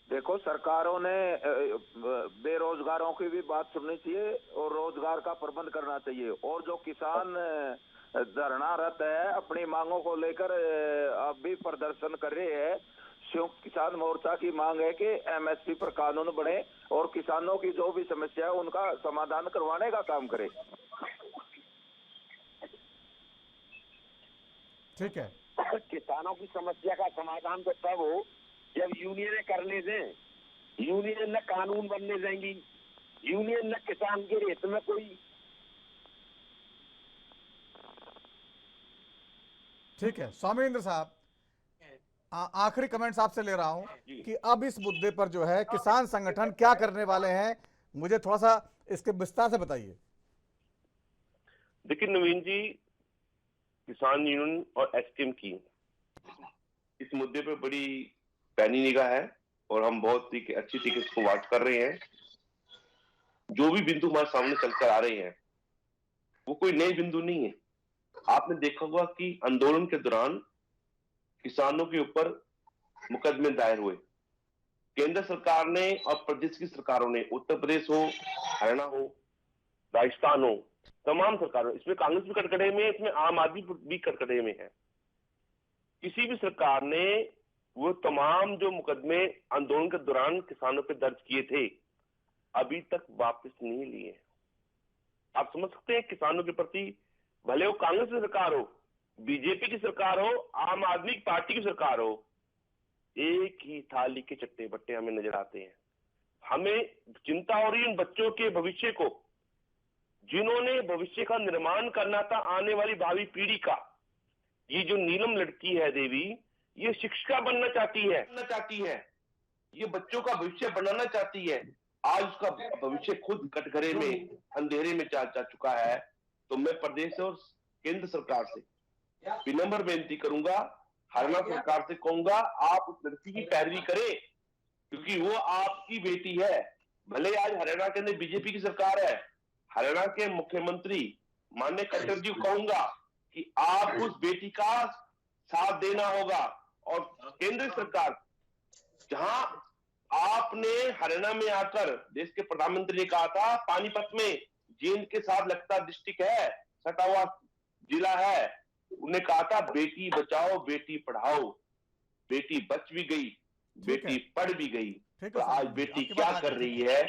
देखो, सरकारों ने बेरोजगारों की भी बात सुननी चाहिए और रोजगार का प्रबंध करना चाहिए। और जो किसान धरनारत है, अपनी मांगों को लेकर अब भी प्रदर्शन कर रहे हैं, संयुक्त किसान मोर्चा की मांग है कि एमएसपी पर कानून बने और किसानों की जो भी समस्या है उनका समाधान करवाने का काम करे। ठीक है, किसानों की समस्या का समाधान तो तब हो जब यूनियनें करने दें। यूनियन न कानून बनने देंगी, यूनियन न किसान के हित में कोई। ठीक है स्वामींद्र साहब, आखिरी कमेंट्स आपसे ले रहा हूं कि अब इस मुद्दे पर जो है किसान संगठन क्या करने वाले हैं, मुझे थोड़ा सा इसके विस्तार से बताइए। देखिए नवीन जी, किसान यूनियन और एसकेएम की इस मुद्दे पर बड़ी पैनी निगाह है और हम बहुत ही अच्छी तरीके से इसको वाच कर रहे हैं। जो भी बिंदु हमारे सामने चलकर आ रहे हैं वो कोई नए बिंदु नहीं है। आपने देखा होगा कि आंदोलन के दौरान किसानों के ऊपर मुकदमे दायर हुए। केंद्र सरकार ने और प्रदेश की सरकारों ने, उत्तर प्रदेश हो, हरियाणा हो, राजस्थान हो, तमाम सरकारों, इसमें कांग्रेस भी कटघरे में है, इसमें आम आदमी भी कटघरे में है। किसी भी सरकार ने वो तमाम जो मुकदमे आंदोलन के दौरान किसानों पे दर्ज किए थे अभी तक वापस नहीं लिए। आप समझ सकते हैं, किसानों के प्रति भले वो कांग्रेस की सरकार हो, बीजेपी की सरकार हो, आम आदमी पार्टी की सरकार हो, एक ही थाली के चट्टे बट्टे हमें नजर आते हैं। हमें चिंता हो रही है उन बच्चों के भविष्य को, जिन्होंने भविष्य का निर्माण करना था, आने वाली भावी पीढ़ी का। ये जो नीलम लड़की है देवी, ये शिक्षिका बनना चाहती है, ये बच्चों का भविष्य बनाना चाहती है। आज उसका भविष्य खुद कटघरे में, अंधेरे में जा चुका है। तो मैं प्रदेश और केंद्र सरकार से विनम्र बेनती करूंगा, हरियाणा सरकार से कहूंगा, आप उस लड़की की पैरवी करें, क्योंकि वो आपकी बेटी है। भले आज हरियाणा के अंदर बीजेपी की सरकार है, हरियाणा के मुख्यमंत्री माननीय खट्टर जी को कहूंगा कि आप उस बेटी का साथ देना होगा। और केंद्र सरकार, जहां आपने हरियाणा में आकर, देश के प्रधानमंत्री ने कहा था पानीपत में जींद के साथ लगता डिस्ट्रिक्ट है, सटा हुआ जिला है, उन्हें कहा था बेटी बचाओ बेटी पढ़ाओ। बेटी बच भी गई, बेटी पढ़ भी गई। तो आज बेटी क्या कर रही है?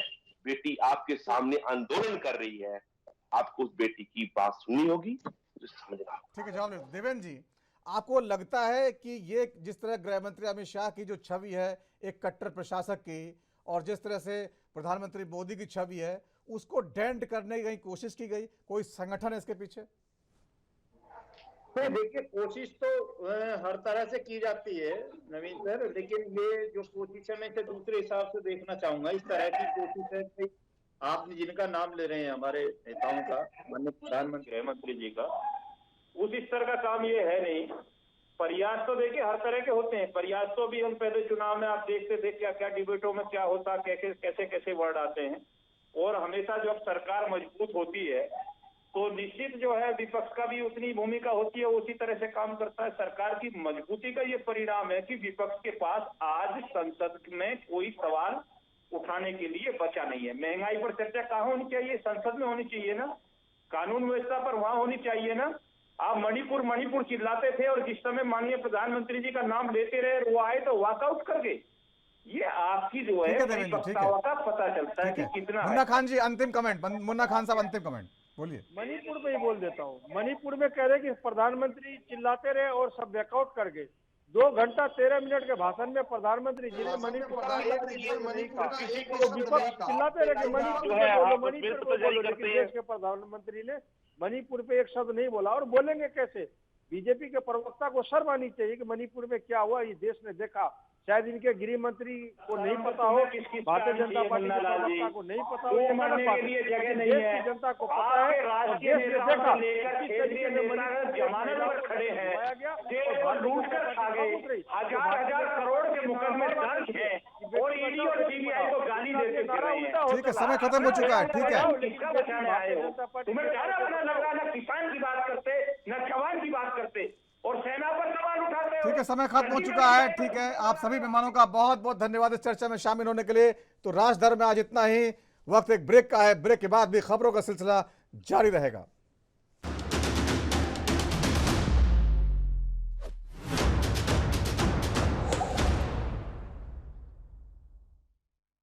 बेटी आपके सामने आंदोलन कर रही है। आपको उस बेटी की बात सुननी होगी, समझना। ठीक है जवाब देवेंद्र जी, आपको लगता है कि ये जिस तरह गृह मंत्री अमित शाह की जो छवि है एक कट्टर प्रशासक की, और जिस तरह से प्रधानमंत्री मोदी की छवि है, उसको डेंट करने की कहीं कोशिश की गई? कोई संगठन है इसके पीछे? देखिए, कोशिश तो हर तरह से की जाती है नवीन सर, लेकिन ये जो कोशिश है मैं इसे दूसरे हिसाब से देखना चाहूंगा। इस तरह की कोशिश है कि आपने जिनका नाम ले रहे हैं हमारे नेताओं का, माननीय प्रधानमंत्री, गृह मंत्री जी का, उस स्तर का काम ये है नहीं। प्रयास तो देखिए हर तरह के होते हैं। प्रयास तो भी हम पहले चुनाव में आप देखते थे क्या क्या डिबेटों में क्या होता, कैसे कैसे वर्ड आते हैं। और हमेशा जब सरकार मजबूत होती है तो निश्चित जो है विपक्ष का भी उतनी भूमिका होती है, उसी तरह से काम करता है। सरकार की मजबूती का ये परिणाम है कि विपक्ष के पास आज संसद में कोई सवाल उठाने के लिए बचा नहीं है। महंगाई पर चर्चा कहाँ होनी चाहिए? संसद में होनी चाहिए ना। कानून व्यवस्था पर वहां होनी चाहिए ना। आप मणिपुर चिल्लाते थे और जिस समय माननीय प्रधानमंत्री जी का नाम लेते रहे, वो आए तो वॉकआउट कर गए। ये आपकी जो है परिपक्वता का पता चलता है कि कितना। मुन्ना खान जी अंतिम कमेंट, मुन्ना खान साहब अंतिम कमेंट बोलिए। मणिपुर में ही बोल देता हूँ। मणिपुर में कह रहे कि प्रधानमंत्री चिल्लाते रहे और सब बैकआउट कर गए। 2 घंटा 13 मिनट के भाषण में प्रधानमंत्री जी ने मणिपुर का एक नहीं कहा, तो विपक्ष चिल्लाते रहे कि मणिपुर को बोलो, लेकिन देश के प्रधानमंत्री ने मणिपुर पे एक शब्द नहीं बोला। और बोलेंगे कैसे? बीजेपी के प्रवक्ता को शर्म आनी चाहिए कि मणिपुर में क्या हुआ ये देश ने देखा। शायद इनके गृह मंत्री को नहीं पता हो, भारतीय जनता पार्टी के प्रवक्ता को नहीं पता हो, ये गलत बात है। देश की जनता को पता है और देश ने देखा किस तरीके से मणिपुर खड़े हैं और लूट कर खा गए। हजार करोड़ के मुकदमे दर्ज हैं और ईडी और सीबीआई को गाली देते नारा उल्टा होता है। ठीक है, समय खत्म हो चुका है। ठीक है, तुम्हें क्या लग रहा, ना किसान की बात करते, न जवान की बात करते और सेना पर सवाल उठाते हो। ठीक है, समय खत्म हो चुका है। ठीक है, आप सभी मेहमानों का बहुत बहुत धन्यवाद इस चर्चा में शामिल होने के लिए। तो राजधर में आज इतना ही। वक्त एक ब्रेक का है, ब्रेक के बाद भी खबरों का सिलसिला जारी रहेगा।